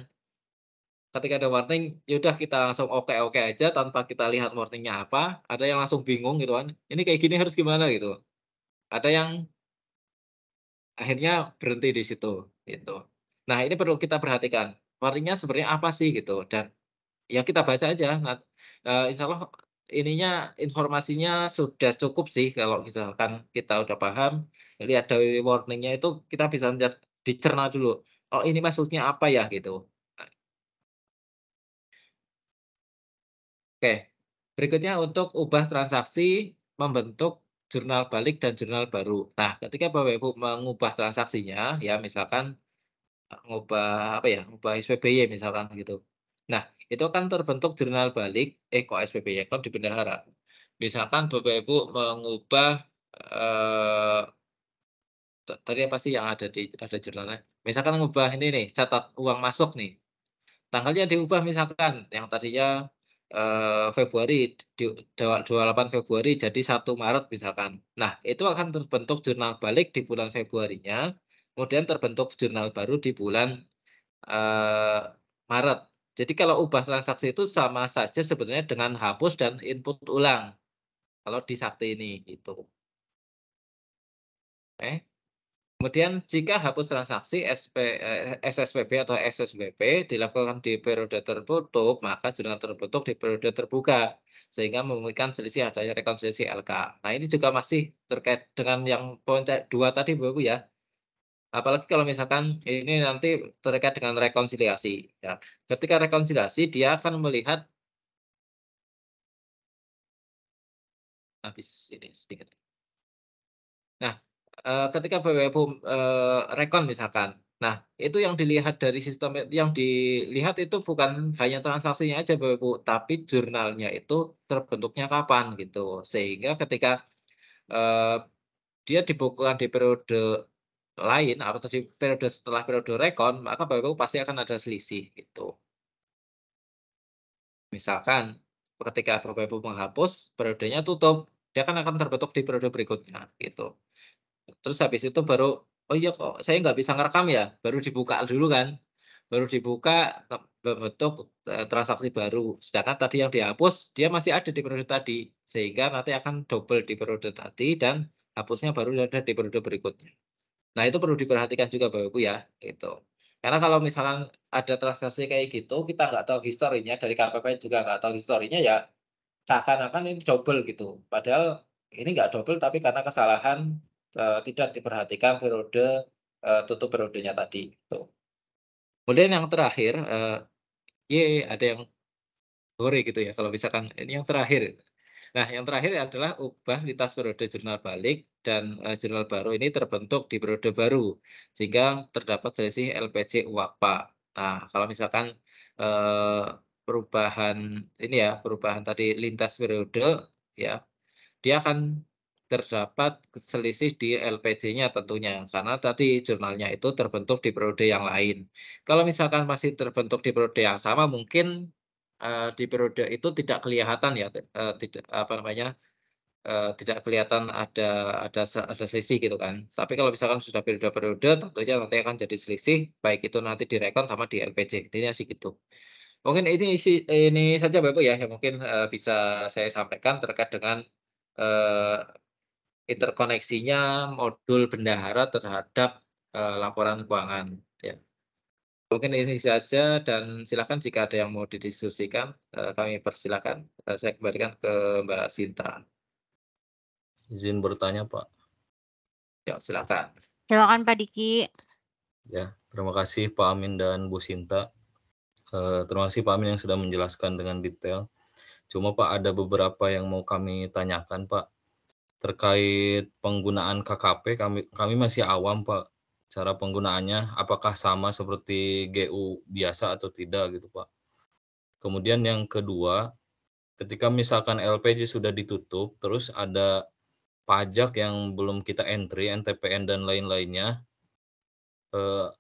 ketika ada warning, ya udah kita langsung oke-oke aja tanpa kita lihat warning-nya apa. Ada yang langsung bingung gitu kan, ini kayak gini harus gimana gitu. Ada yang akhirnya berhenti di situ, gitu. Nah, ini perlu kita perhatikan, warning-nya sebenarnya apa sih gitu dan ya kita baca aja, insya Allah ininya, informasinya sudah cukup sih kalau misalkan kita udah paham, lihat dari warning-nya itu kita bisa dicerna dulu, "Oh ini maksudnya apa ya?" Gitu. Nah, oke, berikutnya untuk ubah transaksi, membentuk jurnal balik dan jurnal baru. Nah, ketika Bapak Ibu mengubah transaksinya, ya misalkan ngubah apa ya, ngubah SPBY misalkan gitu. Nah, itu kan terbentuk jurnal balik kok SPBY, kan di bendahara. Misalkan Bapak Ibu mengubah, eee, tadi apa sih yang ada jurnalnya? Misalkan ngubah ini nih, catat uang masuk nih, tanggalnya diubah misalkan yang tadinya, Februari 28 Februari jadi 1 Maret misalkan. Nah, itu akan terbentuk jurnal balik di bulan Februarinya, kemudian terbentuk jurnal baru di bulan Eee, Maret. Jadi kalau ubah transaksi itu sama saja sebenarnya dengan hapus dan input ulang, kalau di Sakti ini, gitu. Oke. Kemudian jika hapus transaksi SSPB atau SSBP dilakukan di periode tertutup, maka jurnal terbentuk di periode terbuka, sehingga memungkinkan selisih adanya rekonsiliasi LK. Nah, ini juga masih terkait dengan yang poin 2 tadi, Bapak Ibu, ya. Apalagi kalau misalkan ini nanti terkait dengan rekonsiliasi, ya. Ketika rekonsiliasi dia akan melihat habis ini sedikit. Nah, ketika BWFU, rekon misalkan, nah itu yang dilihat dari sistem yang dilihat itu bukan hanya transaksinya aja BWFU, tapi jurnalnya itu terbentuknya kapan gitu. Sehingga ketika, eee, dia dibukukan di periode lain atau di periode setelah periode rekon, maka BWFU pasti akan ada selisih gitu. Misalkan ketika Bapak Ibu menghapus, periodenya tutup, dia kan akan terbentuk di periode berikutnya, gitu. Terus habis itu baru, "Oh iya kok saya nggak bisa ngerekam ya?" Baru dibuka dulu kan, baru dibuka berbentuk, transaksi baru. Sedangkan tadi yang dihapus, dia masih ada di periode tadi, sehingga nanti akan double di periode tadi dan hapusnya baru ada di periode berikutnya. Nah, itu perlu diperhatikan juga Bapak Ibu ya, gitu. Karena kalau misalkan ada transaksi kayak gitu, kita nggak tahu historinya, dari KPP juga nggak tahu historinya, ya seakan-akan ini double gitu. Padahal ini nggak double, tapi karena kesalahan, tidak diperhatikan periode, tutup periodenya tadi, gitu. Kemudian yang terakhir, ada yang sore gitu ya, kalau misalkan ini yang terakhir. Nah, yang terakhir adalah ubah lintas periode jurnal balik dan, jurnal baru ini terbentuk di periode baru, sehingga terdapat selisih LPJ UAKPA. Nah, kalau misalkan perubahan ini ya, perubahan tadi lintas periode ya, dia akan terdapat selisih di LPJ-nya tentunya, karena tadi jurnalnya itu terbentuk di periode yang lain. Kalau misalkan masih terbentuk di periode yang sama, mungkin di periode itu tidak kelihatan ya, tidak apa namanya, tidak kelihatan ada selisih gitu kan. Tapi kalau misalkan sudah periode-periode, tentunya nanti akan jadi selisih, baik itu nanti direkon sama di LPJ, intinya sih gitu. Mungkin ini saja Bapak ya, yang mungkin, bisa saya sampaikan terkait dengan, eee, interkoneksinya modul bendahara terhadap, laporan keuangan, ya. Mungkin ini saja dan silakan jika ada yang mau didiskusikan, kami persilakan, saya kembalikan ke Mbak Sinta. Izin bertanya, Pak. Ya, silakan. Silakan Pak Diki. Ya, terima kasih Pak Amin dan Bu Sinta. Terima kasih Pak Amin yang sudah menjelaskan dengan detail. Cuma Pak, ada beberapa yang mau kami tanyakan Pak. Terkait penggunaan KKP, kami masih awam Pak. Cara penggunaannya apakah sama seperti GU biasa atau tidak gitu Pak. Kemudian yang kedua, ketika misalkan LPG sudah ditutup, terus ada pajak yang belum kita entry, NTPN dan lain-lainnya,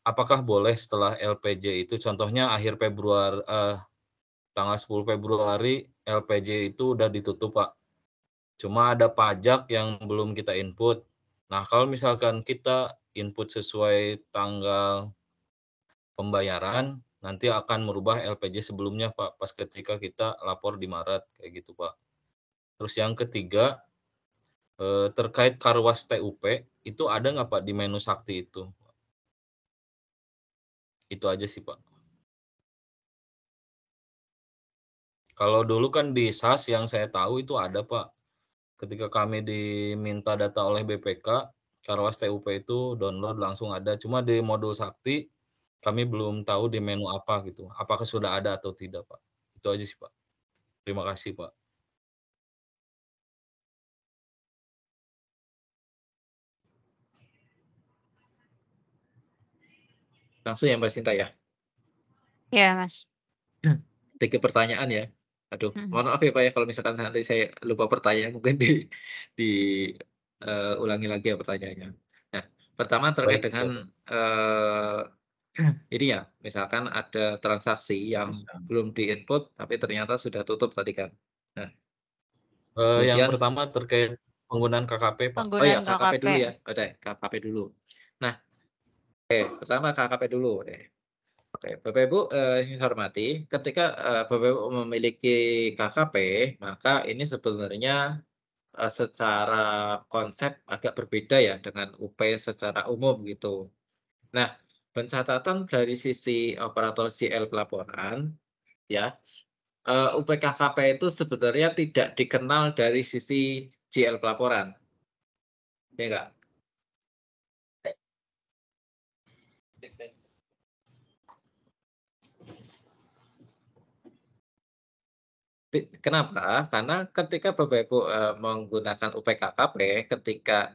apakah boleh setelah LPJ itu contohnya tanggal 10 Februari LPJ itu udah ditutup, Pak. Cuma ada pajak yang belum kita input. Nah, kalau misalkan kita input sesuai tanggal pembayaran, nanti akan merubah LPJ sebelumnya, Pak, pas ketika kita lapor di Maret, kayak gitu, Pak. Terus yang ketiga, terkait Karwas TUP, itu ada nggak, Pak, di menu sakti itu? Itu aja sih, Pak. Kalau dulu kan di SAS yang saya tahu itu ada, Pak. Ketika kami diminta data oleh BPK, Karwas TUP itu download langsung ada. Cuma di modul sakti, kami belum tahu di menu apa gitu. Apakah sudah ada atau tidak, Pak. Itu aja sih, Pak. Terima kasih, Pak. Langsung ya Mbak Sinta ya? Ya, Mas. 3 pertanyaan ya. Aduh, mohon maaf ya Pak ya kalau misalkan nanti saya lupa pertanyaan mungkin di, ulangi lagi ya pertanyaannya. Nah, pertama terkait Baik, siap. dengan, ini ya, misalkan ada transaksi yang belum di-input tapi ternyata sudah tutup tadi kan. Nah, Yang kemudian pertama terkait penggunaan KKP, Pak. oh ya Penggunaan KKP KKP. dulu ya, udah KKP dulu. Nah, oke pertama KKP dulu deh. Oke, Bapak Ibu, yang saya hormati, ketika, Bapak Ibu memiliki KKP, maka ini sebenarnya, secara konsep agak berbeda ya dengan UP secara umum gitu. Nah, pencatatan dari sisi operator CL pelaporan ya, UP KKP itu sebenarnya tidak dikenal dari sisi GL pelaporan, ya enggak? Kenapa? Karena ketika Bapak Ibu, menggunakan UPKKP, ketika,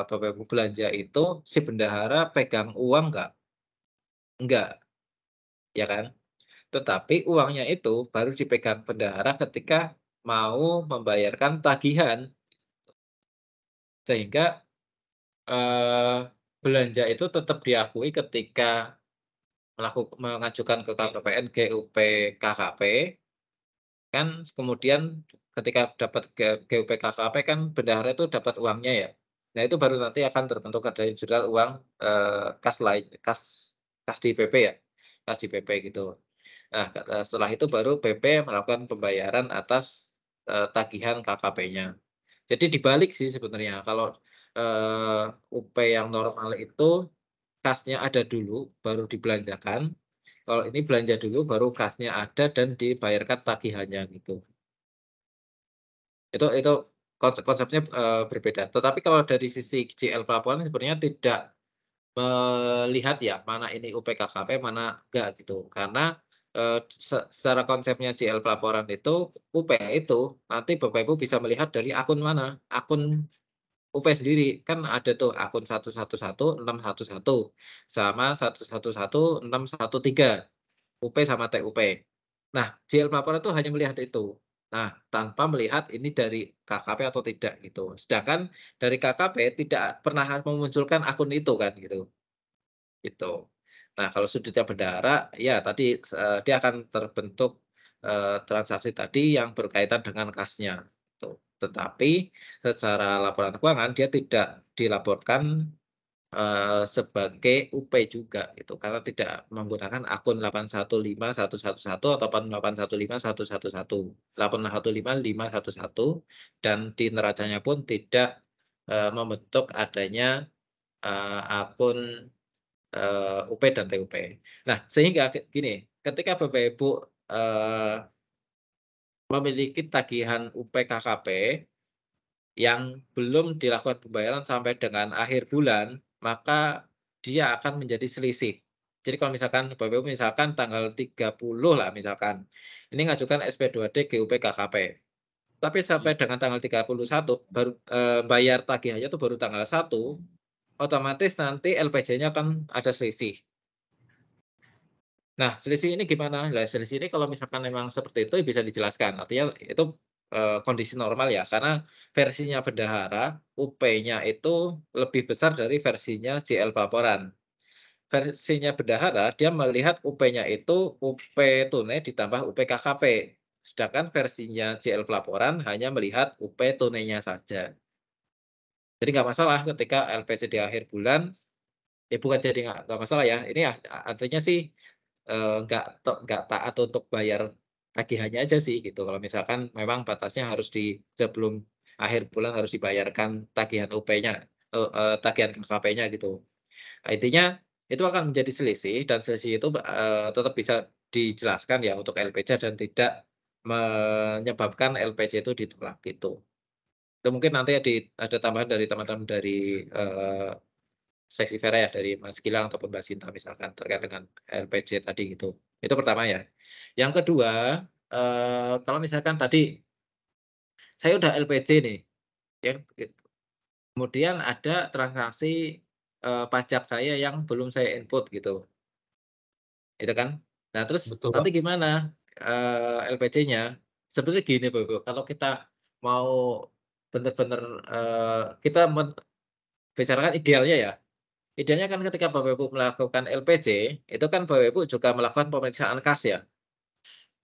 Bapak Ibu belanja itu, si bendahara pegang uang nggak? Enggak, ya kan? Tetapi uangnya itu baru dipegang bendahara ketika mau membayarkan tagihan. Sehingga, eee, belanja itu tetap diakui ketika mengajukan ke KPPN GUP KKP. Kan kemudian ketika dapat GUP KKP kan bendahara itu dapat uangnya ya. Nah itu baru nanti akan terbentuk ada jurnal uang, kas lain kas di PP ya, kas di PP gitu. Nah, setelah itu baru PP melakukan pembayaran atas, tagihan KKP-nya. Jadi dibalik sih sebenarnya kalau, UP yang normal itu kasnya ada dulu baru dibelanjakan, kalau ini belanja dulu baru kasnya ada dan dibayarkan tagihannya gitu. Itu konsepnya, berbeda. Tetapi kalau dari sisi GL pelaporan sebenarnya tidak melihat ya, mana ini UPKKP, mana enggak gitu. Karena, secara konsepnya GL pelaporan itu, UP itu nanti Bapak Ibu bisa melihat dari akun mana, akun UP sendiri. Kan ada tuh akun 111.611 sama 111.613 UP sama TUP. Nah, JL pelaporan itu hanya melihat itu. Nah, tanpa melihat ini dari KKP atau tidak gitu. Sedangkan dari KKP tidak pernah memunculkan akun itu kan gitu. Gitu. Nah, kalau sudutnya bendahara, ya tadi dia akan terbentuk transaksi tadi yang berkaitan dengan kasnya. Gitu. Tetapi secara laporan keuangan dia tidak dilaporkan sebagai UP juga gitu, karena tidak menggunakan akun 815.111 atau 815.111, 815.511 dan di neracanya pun tidak membentuk adanya akun UP dan TUP. Nah, sehingga gini, ketika Bapak Ibu memiliki tagihan UP KKP yang belum dilakukan pembayaran sampai dengan akhir bulan, maka dia akan menjadi selisih. Jadi kalau misalkan Bapak Ibu misalkan tanggal 30 lah misalkan, ini ngajukan SP2D GUP KKP. Tapi sampai dengan tanggal 31 baru bayar tagihannya itu baru tanggal 1, otomatis nanti LPJ-nya akan ada selisih. Nah, selisih ini gimana? Nah, selisih ini kalau misalkan memang seperti itu bisa dijelaskan. Artinya itu kondisi normal ya, karena versinya bendahara, UP-nya itu lebih besar dari versinya JL pelaporan. Versinya bendahara, dia melihat UP-nya itu UP tunai ditambah UP KKP. Sedangkan versinya JL pelaporan hanya melihat UP tunainya saja. Jadi nggak masalah ketika LPJ di akhir bulan, ya bukan jadi nggak masalah ya. Ini artinya sih nggak taat untuk bayar tagihannya aja sih gitu. Kalau misalkan memang batasnya harus sebelum akhir bulan harus dibayarkan tagihan UP-nya, tagihan KKP-nya gitu. Nah, intinya itu akan menjadi selisih dan selisih itu tetap bisa dijelaskan ya untuk LPJ dan tidak menyebabkan LPJ itu ditolak gitu. Itu mungkin nanti ada tambahan dari teman-teman dari Seksi Vera ya, dari Mas Gilang ataupun Mbak Sinta misalkan terkait dengan LPJ tadi gitu. Itu pertama ya. Yang kedua, kalau misalkan tadi saya udah LPJ nih, ya kemudian ada transaksi pajak saya yang belum saya input gitu. Itu kan. Nah, terus Betul, Pak. nanti gimana LPJ-nya? Sebenarnya gini, Bapak, kalau kita mau benar-benar kita bicarakan idealnya ya. Idealnya kan ketika Bapak Ibu melakukan LPJ, itu kan Bapak Ibu juga melakukan pemeriksaan kas ya?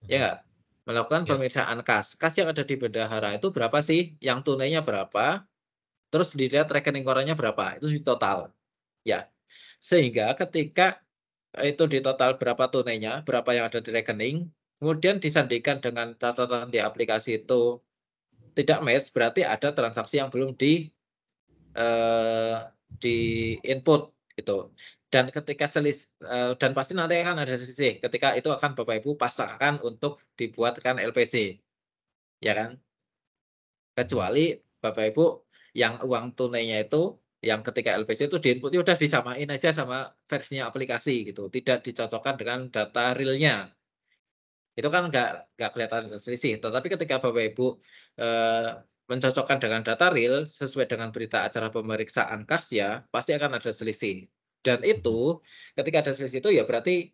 Ya nggak? Melakukan Ya, pemeriksaan kas. Kas yang ada di bendahara itu berapa sih? Yang tunainya berapa? Terus dilihat rekening korannya berapa? Itu di total. Ya. Sehingga ketika itu di total berapa tunainya, berapa yang ada di rekening, kemudian disandingkan dengan catatan di aplikasi itu tidak match, berarti ada transaksi yang belum di input gitu. Dan ketika dan pasti nanti akan ada selisih, ketika itu akan Bapak Ibu pasangkan untuk dibuatkan LPJ, ya kan? Kecuali Bapak Ibu yang uang tunainya itu, yang ketika LPJ itu di-input, ya udah disamain aja sama versinya aplikasi gitu, tidak dicocokkan dengan data realnya. Itu kan nggak kelihatan selisih. Tetapi ketika Bapak Ibu mencocokkan dengan data real sesuai dengan berita acara pemeriksaan kas ya, pasti akan ada selisih. Dan itu ketika ada selisih itu ya berarti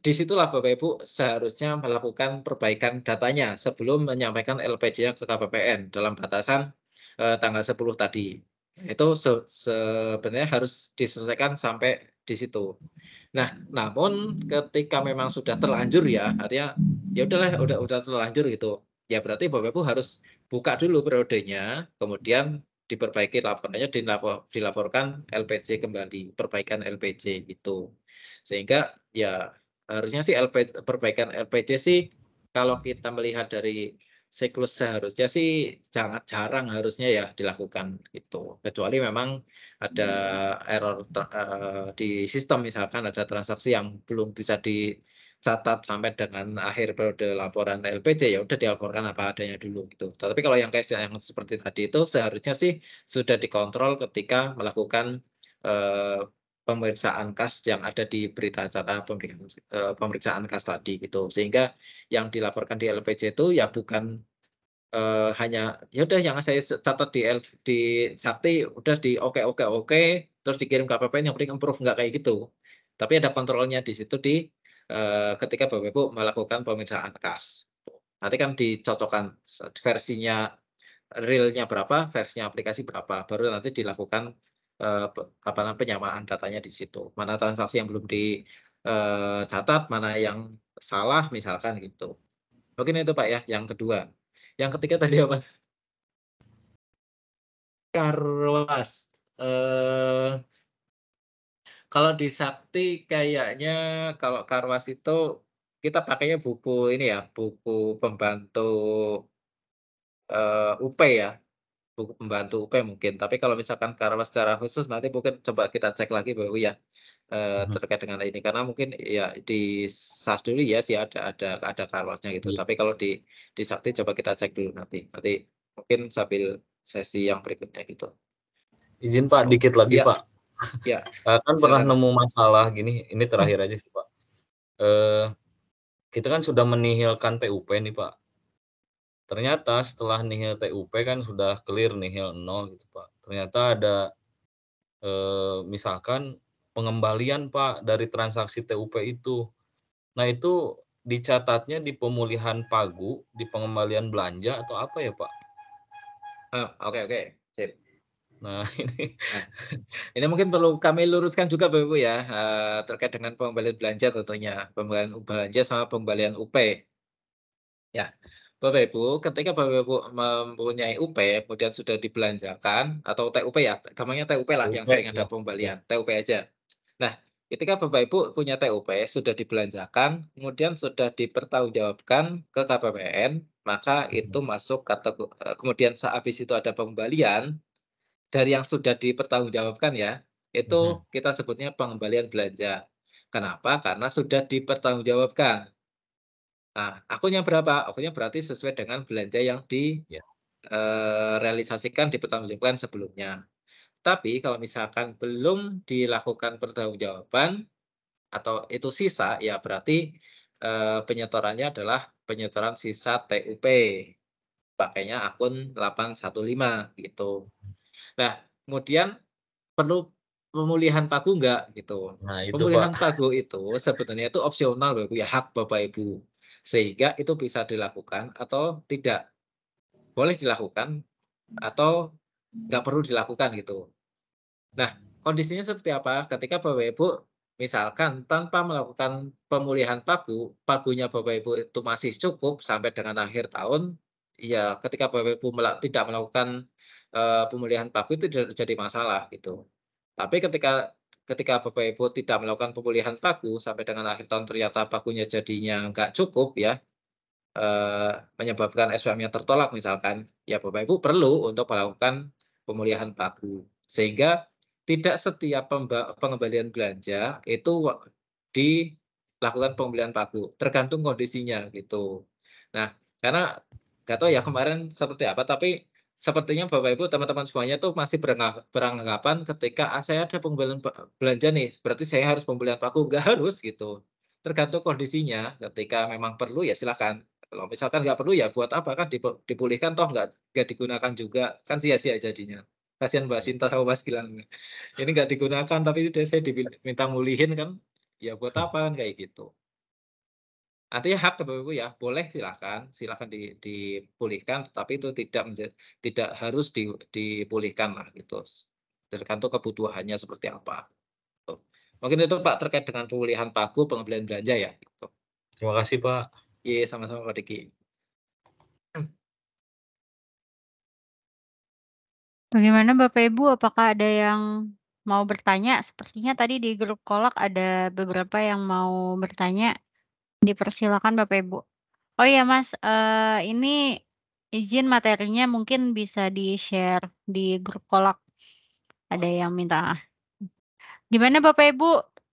disitulah Bapak Ibu seharusnya melakukan perbaikan datanya sebelum menyampaikan LPJ-nya ke KPPN dalam batasan tanggal 10 tadi. Itu sebenarnya harus diselesaikan sampai di situ. Nah, namun ketika memang sudah terlanjur ya, artinya ya udahlah udah terlanjur gitu. Ya berarti Bapak Ibu harus buka dulu periodenya, kemudian diperbaiki laporannya, dilaporkan LPJ kembali, perbaikan LPJ gitu. Sehingga ya harusnya sih perbaikan LPJ sih kalau kita melihat dari siklus seharusnya sih sangat jarang harusnya ya dilakukan gitu. Kecuali memang ada error di sistem misalkan ada transaksi yang belum bisa dicatat sampai dengan akhir periode laporan LPJ, ya udah dilaporkan apa adanya dulu gitu. Tapi kalau yang case yang seperti tadi itu seharusnya sih sudah dikontrol ketika melakukan pemeriksaan kas yang ada di berita acara pemeriksaan kas tadi gitu. Sehingga yang dilaporkan di LPJ itu ya bukan hanya ya udah yang saya catat di Sakti udah di oke, terus dikirim ke KPPN yang penting improve, nggak kayak gitu. Tapi ada kontrolnya di situ ketika Bapak Ibu melakukan pemeriksaan kas. Nanti kan dicocokkan versinya realnya berapa, versinya aplikasi berapa, baru nanti dilakukan penyamaan datanya di situ. Mana transaksi yang belum dicatat, mana yang salah misalkan gitu. Mungkin itu Pak ya, yang kedua. Yang ketiga tadi apa? Karwas. Kalau di Sakti kayaknya kalau Karwas itu kita pakainya buku ini ya, buku pembantu UP ya, buku pembantu UP mungkin. Tapi kalau misalkan Karwas secara khusus nanti mungkin coba kita cek lagi Bapak Ibu ya terkait dengan ini karena mungkin ya di SAS dulu ya sih ada Karwasnya gitu. Iya. Tapi kalau di Sakti coba kita cek dulu nanti. Nanti mungkin sambil sesi yang berikutnya gitu. Izin Pak, dikit lagi Iya. Pak. Ya, Kan pernah silakan. nemu masalah gini, ini terakhir aja sih Pak. Kita kan sudah menihilkan TUP nih Pak. Ternyata setelah nihil TUP kan sudah clear nihil 0 gitu Pak. Ternyata ada misalkan pengembalian Pak dari transaksi TUP itu. Nah itu dicatatnya di pemulihan pagu, di pengembalian belanja atau apa ya Pak? Oke. Sip. Nah ini Nah, ini mungkin perlu kami luruskan juga Bapak Ibu ya, terkait dengan pengembalian belanja tentunya, pengembalian belanja sama pengembalian UP. Ya, Bapak Ibu, ketika Bapak Ibu mempunyai UP, kemudian sudah dibelanjakan, atau TUP ya, gampangnya TUP lah yang TUP sering ada ya. pembelian, TUP aja. Nah, ketika Bapak Ibu punya TUP, sudah dibelanjakan, kemudian sudah dipertanggungjawabkan ke KPPN, maka itu masuk kemudian habis itu ada pembalian, dari yang sudah dipertanggungjawabkan ya, itu kita sebutnya pengembalian belanja. Kenapa? Karena sudah dipertanggungjawabkan. Nah, akunnya berapa? Akunnya berarti sesuai dengan belanja yang Ya. realisasikan dipertanggungjawabkan sebelumnya. Tapi kalau misalkan belum dilakukan pertanggungjawaban atau itu sisa, ya berarti penyetorannya adalah penyetoran sisa TUP. Pakainya akun 815 gitu. Nah, kemudian perlu pemulihan pagu enggak gitu. Nah itu Pak. Pemulihan pagu itu sebetulnya itu opsional Bapak Ibu ya, hak Bapak Ibu. Sehingga itu bisa dilakukan atau tidak. Boleh dilakukan atau nggak perlu dilakukan gitu. Nah, kondisinya seperti apa? Ketika Bapak Ibu misalkan tanpa melakukan pemulihan pagu, pagunya Bapak Ibu itu masih cukup sampai dengan akhir tahun, ya ketika Bapak Ibu tidak melakukan pemulihan pagu itu tidak terjadi masalah gitu. Tapi ketika Bapak Ibu tidak melakukan pemulihan pagu sampai dengan akhir tahun ternyata pagunya jadinya nggak cukup ya, menyebabkan SPM-nya tertolak misalkan, ya Bapak Ibu perlu untuk melakukan pemulihan pagu. Sehingga tidak setiap pengembalian belanja itu dilakukan pemulihan pagu, tergantung kondisinya gitu. Nah, karena nggak tahu ya kemarin seperti apa, tapi sepertinya Bapak Ibu teman-teman semuanya tuh masih beranggapan ketika saya ada pengembalian belanja nih, berarti saya harus pembelian pagu, nggak harus gitu. Tergantung kondisinya, ketika memang perlu ya silakan. Kalau misalkan nggak perlu ya buat apa kan dipulihkan toh nggak digunakan juga, kan sia-sia jadinya. Kasihan Mbak Sinta sama Mas Gilang. Ini nggak digunakan tapi sudah saya diminta mulihin kan, ya buat apa kan kayak gitu. Artinya hak Bapak Ibu ya, boleh silakan dipulihkan, tetapi itu tidak harus dipulihkan lah gitu. Tergantung kebutuhannya seperti apa. Gitu. Mungkin itu Pak terkait dengan pemulihan pagu pengembalian belanja ya. Gitu. Terima kasih Pak. Iya sama-sama Pak Diki. Bagaimana Bapak Ibu, apakah ada yang mau bertanya? Sepertinya tadi di grup Kolak ada beberapa yang mau bertanya. Dipersilakan Bapak Ibu. Oh iya Mas, ini izin materinya mungkin bisa di-share di grup Kolak. Ada yang minta. Gimana Bapak Ibu?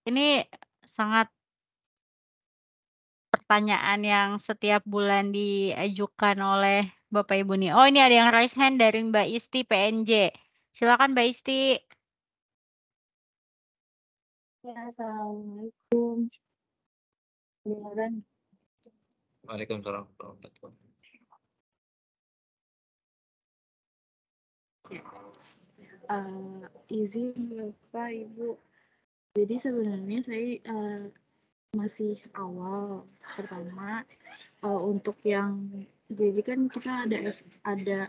Ini sangat pertanyaan yang setiap bulan diajukan oleh Bapak Ibu nih. Oh ini ada yang raise hand dari Mbak Isti PNJ. Silakan Mbak Isti. Ya, assalamualaikum. Kedengaran? Waalaikumsalam warahmatullahi wabarakatuh. Izin Bapak Ibu. Jadi sebenarnya saya masih awal. Pertama untuk yang jadi kan kita ada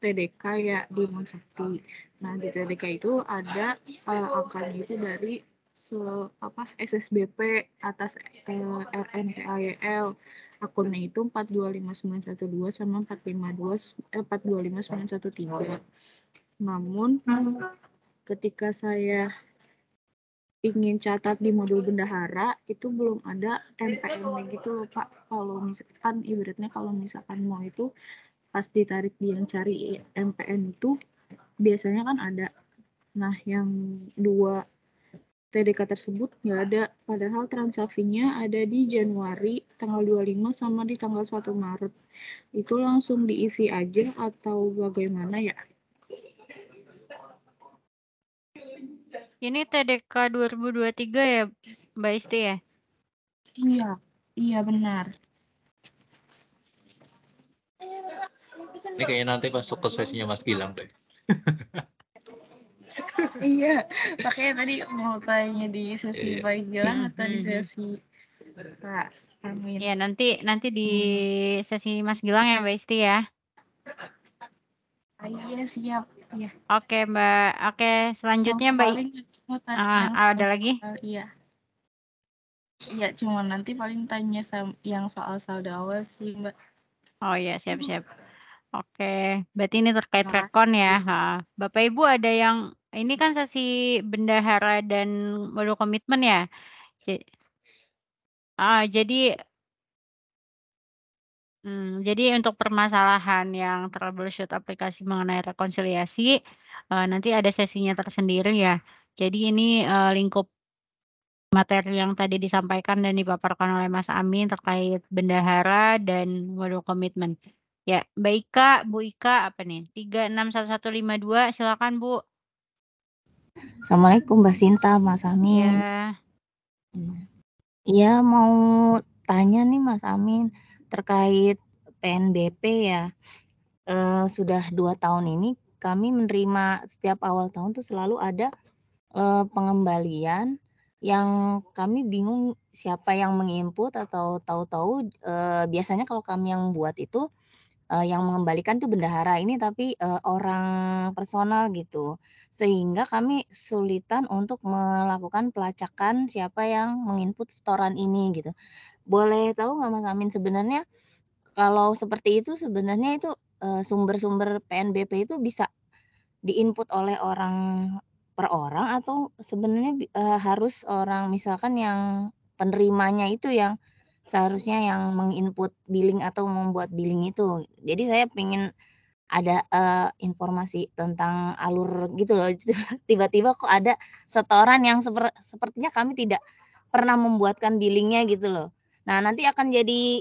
TDK ya di Monsakti. Nah di TDK itu ada angkanya itu dari SSBP atas RNPAYL. Akunnya itu 425912 sama 425913. Namun ketika saya ingin catat di modul bendahara itu belum ada MPN-nya gitu loh Pak. Kalau misalkan ibaratnya kalau misalkan mau itu pas ditarik dia yang cari MPN itu biasanya kan ada. Nah yang 2 TDK tersebut nggak ada, padahal transaksinya ada di Januari tanggal 25 sama di tanggal 1 Maret. Itu langsung diisi aja atau bagaimana ya? Ini TDK 2023 ya, Mbak Isti ya? Iya benar. Ini kayaknya nanti masuk ke sesinya Mas Gilang deh. Iya, makanya tadi mau tanya di sesi Iya. Pak Gilang atau di sesi Pak Amin. Ya, nanti di sesi Mas Gilang ya, Mbak Isti ya. Iya siap. Iya. Oke, Mbak. Oke, selanjutnya Sama Mbak. paling Ada lagi? Iya. Iya, cuma nanti paling tanya yang soal saldo awal sih, Mbak. Oh iya, siap-siap. Oke, berarti ini terkait rekon ya. Bapak Ibu ada yang ini kan sesi bendahara dan modul komitmen ya. Jadi untuk permasalahan yang troubleshoot aplikasi mengenai rekonsiliasi nanti ada sesinya tersendiri ya. Jadi ini lingkup materi yang tadi disampaikan dan dipaparkan oleh Mas Amin terkait bendahara dan modul komitmen. Ya, Mbak Ika, Bu Ika apa nih? 361152 silakan Bu. Assalamualaikum Mbak Sinta, Mas Amin. Ya. Iya mau tanya nih Mas Amin terkait PNBP ya. Sudah 2 tahun ini kami menerima setiap awal tahun tuh selalu ada pengembalian yang kami bingung siapa yang menginput atau tahu-tahu biasanya kalau kami yang buat itu yang mengembalikan tuh bendahara ini tapi orang personal gitu. Sehingga kami sulitan untuk melakukan pelacakan siapa yang menginput setoran ini gitu. Boleh tahu nggak Mas Amin sebenarnya kalau seperti itu sebenarnya itu sumber-sumber PNBP itu bisa diinput oleh orang per orang atau sebenarnya harus orang misalkan yang penerimanya itu yang seharusnya yang menginput billing atau membuat billing itu. Jadi saya pengen ada informasi tentang alur gitu loh. Tiba-tiba kok ada setoran yang sepertinya kami tidak pernah membuatkan billing-nya gitu loh. Nah, nanti akan jadi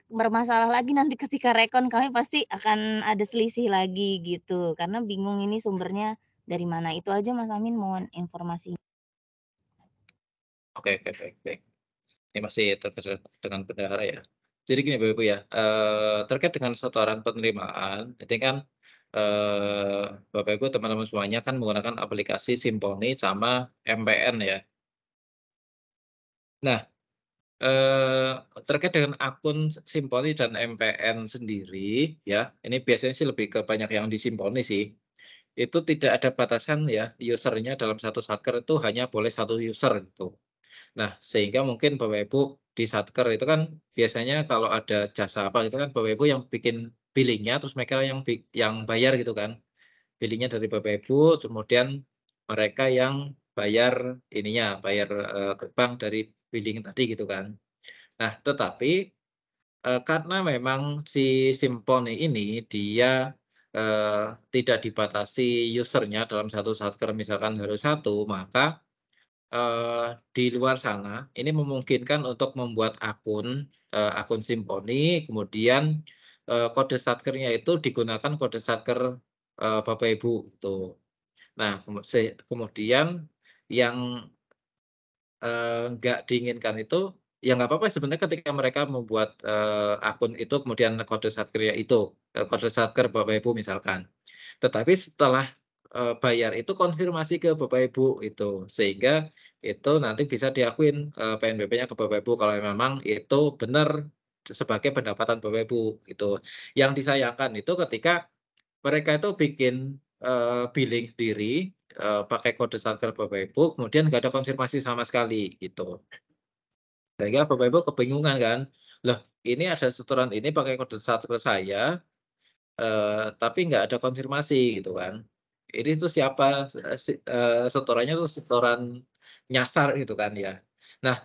bermasalah lagi nanti ketika rekon kami pasti akan ada selisih lagi gitu, karena bingung ini sumbernya dari mana. Itu aja Mas Amin mohon informasi. Oke, baik. Ini masih terkait dengan bendahara ya. Jadi gini Bapak Ibu ya, terkait dengan setoran penerimaan, ini kan Bapak Ibu teman-teman semuanya kan menggunakan aplikasi Simponi sama MPN ya. Nah, terkait dengan akun Simponi dan MPN sendiri ya, ini biasanya sih lebih ke banyak yang di Simponi sih. Itu tidak ada batasan ya, user-nya dalam satu Satker itu hanya boleh 1 user gitu. Nah, sehingga mungkin Bapak Ibu di Satker itu kan biasanya kalau ada jasa apa itu kan Bapak Ibu yang bikin billing-nya, terus mereka yang bayar gitu kan. Billing-nya dari Bapak Ibu, kemudian mereka yang bayar ininya, bayar ke bank dari billing tadi gitu kan. Nah, tetapi karena memang si Simponi ini dia tidak dibatasi user-nya dalam satu Satker misalkan harus 1, maka di luar sana ini memungkinkan untuk membuat akun Simponi, kemudian kode Satkernya itu digunakan kode Satker Bapak Ibu gitu. Nah, kemudian yang nggak diinginkan itu, ya nggak apa-apa sebenarnya ketika mereka membuat akun itu kemudian kode Satkernya itu kode Satker Bapak Ibu misalkan. Tetapi setelah bayar itu konfirmasi ke Bapak Ibu itu, sehingga itu nanti bisa diakuin PNBP-nya ke Bapak Ibu kalau memang itu benar sebagai pendapatan Bapak Ibu gitu. Yang disayangkan itu ketika mereka itu bikin billing sendiri pakai kode satker Bapak Ibu, kemudian nggak ada konfirmasi sama sekali gitu. Sehingga Bapak Ibu kebingungan kan, loh ini ada setoran ini pakai kode satker saya, tapi nggak ada konfirmasi gitu kan. Ini tuh siapa, setorannya tuh setoran nyasar gitu kan ya. Nah,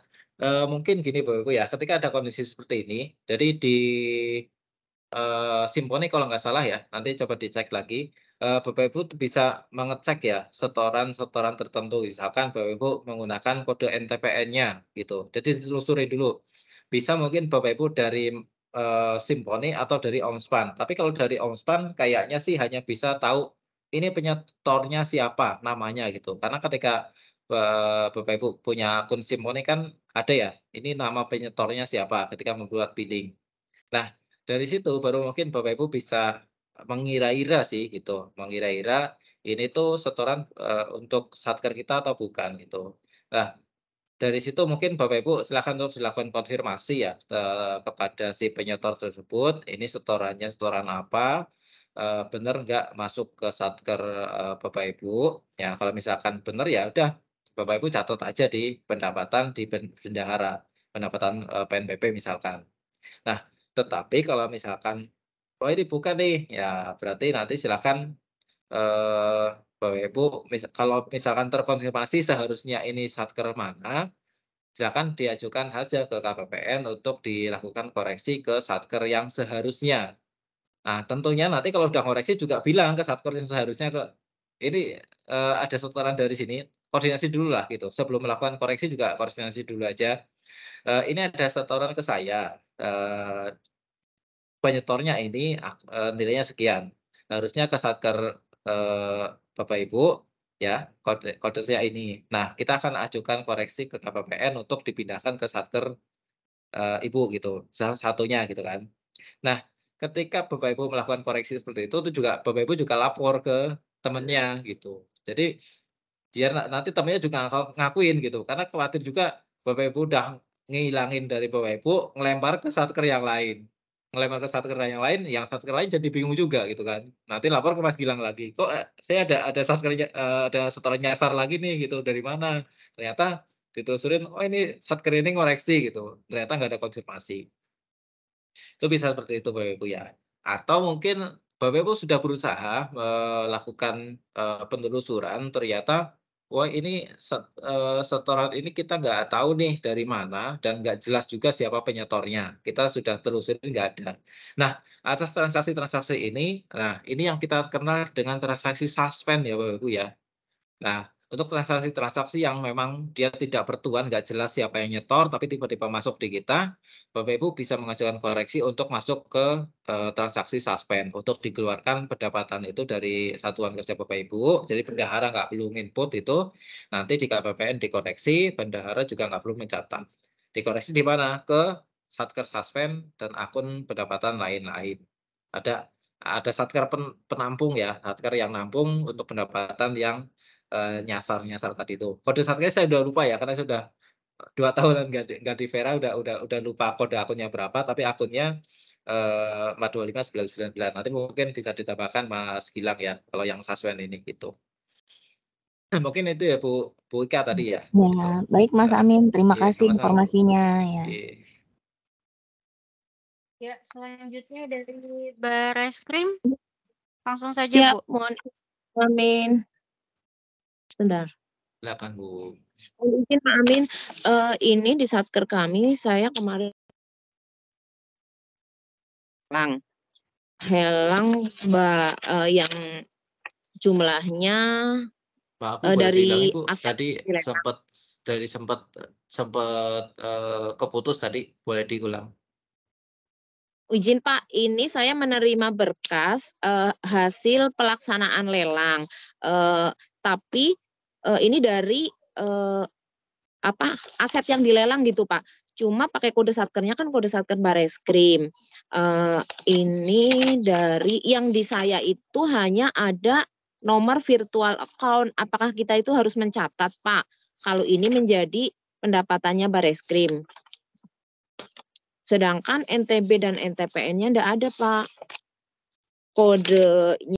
mungkin gini Bapak Ibu ya, ketika ada kondisi seperti ini, jadi di Simponi kalau nggak salah ya, nanti coba dicek lagi, Bapak Ibu tuh bisa mengecek ya setoran-setoran tertentu, misalkan Bapak Ibu menggunakan kode NTPN-nya gitu. Jadi ditelusuri dulu. Bisa mungkin Bapak Ibu dari Simponi atau dari Omspan. Tapi kalau dari Omspan kayaknya sih hanya bisa tahu ini penyetornya siapa, namanya gitu. Karena ketika Bapak Ibu punya akun Simponi kan ada ya, ini nama penyetornya siapa ketika membuat billing. Nah, dari situ baru mungkin Bapak Ibu bisa mengira-ira sih gitu, mengira-ira ini tuh setoran untuk satker kita atau bukan gitu. Nah, dari situ mungkin Bapak Ibu silakan untuk dilakukan konfirmasi ya kepada si penyetor tersebut, ini setorannya setoran apa, benar nggak masuk ke satker Bapak Ibu. Ya kalau misalkan benar ya udah Bapak Ibu catat aja di pendapatan di bendahara, pendapatan PNBP misalkan. Nah, tetapi kalau misalkan, oh ini bukan nih, ya berarti nanti silakan Bapak Ibu kalau misalkan terkonfirmasi seharusnya ini satker mana, silakan diajukan saja ke KPPN untuk dilakukan koreksi ke satker yang seharusnya. Nah, tentunya nanti kalau sudah koreksi juga bilang ke satker yang seharusnya ini ada setoran dari sini, koordinasi dulu lah gitu. Sebelum melakukan koreksi juga koordinasi dulu aja. Ini ada setoran ke saya, penyetornya ini nilainya sekian. Harusnya ke satker Bapak Ibu ya, kodenya ini. Nah, kita akan ajukan koreksi ke KPPN untuk dipindahkan ke satker Ibu gitu, salah satunya gitu kan. Nah, ketika Bapak Ibu melakukan koreksi seperti itu juga Bapak Ibu juga lapor ke temennya gitu. Jadi biar nanti temennya juga ngakuin gitu, karena khawatir juga Bapak Ibu udah ngilangin dari Bapak Ibu, ngelempar ke satker yang lain. Ngelempar ke satker yang lain, yang satker lain jadi bingung juga gitu kan. Nanti lapor ke Mas Gilang lagi, "Kok, saya ada satkernya ada setoran nyasar lagi nih," gitu, "dari mana?" Ternyata ditelusurin, "Oh ini satker ini ngoreksi," gitu, ternyata nggak ada konfirmasi. Itu bisa seperti itu Bapak Ibu ya. Atau mungkin Bapak Ibu sudah berusaha melakukan penelusuran ternyata, wah ini setoran ini kita nggak tahu nih dari mana dan nggak jelas juga siapa penyetornya. Kita sudah telusuri nggak ada. Nah, atas transaksi-transaksi ini, nah ini yang kita kenal dengan transaksi suspend ya Bapak Ibu ya. Nah, untuk transaksi-transaksi yang memang dia tidak bertuan, nggak jelas siapa yang nyetor, tapi tiba-tiba masuk di kita, Bapak Ibu bisa mengajukan koreksi untuk masuk ke transaksi suspend, untuk dikeluarkan pendapatan itu dari satuan kerja Bapak Ibu. Jadi bendahara nggak perlu input itu, nanti di KPPN dikoreksi, bendahara juga nggak perlu mencatat. Dikoreksi di mana? Ke satker suspend dan akun pendapatan lain-lain. Ada satker penampung ya, satker yang nampung untuk pendapatan yang nyasar tadi itu. Kode satkernya saya udah lupa ya, karena sudah 2 tahunan nggak di Vera, udah lupa kode akunnya berapa, tapi akunnya 425.999. Nanti mungkin bisa ditambahkan Mas Gilang ya, kalau yang suspend ini gitu. Nah, mungkin itu ya Bu Ika tadi ya, gitu. Ya, baik Mas Amin, terima Iya, kasih sama-sama Bu. informasinya ya. Iya. Ya, selanjutnya dari Bareskrim, langsung saja Siap, Bu. mohon Amin. Sebentar. Silakan Bu. Mungkin Pak Amin, ini di satker kami saya kemarin helang yang jumlahnya Pak, Bu boleh dari diulangi Bu, aset tadi dilelang. sempat keputus tadi, boleh diulang? Izin Pak, ini saya menerima berkas hasil pelaksanaan lelang, tapi ini dari aset yang dilelang gitu Pak. Cuma pakai kode satkernya kan kode satker Bareskrim. Ini dari yang di saya itu hanya ada nomor virtual account. Apakah kita itu harus mencatat, Pak? Kalau ini menjadi pendapatannya Bareskrim. Sedangkan NTB dan NTPN-nya enggak ada, Pak. Kodenya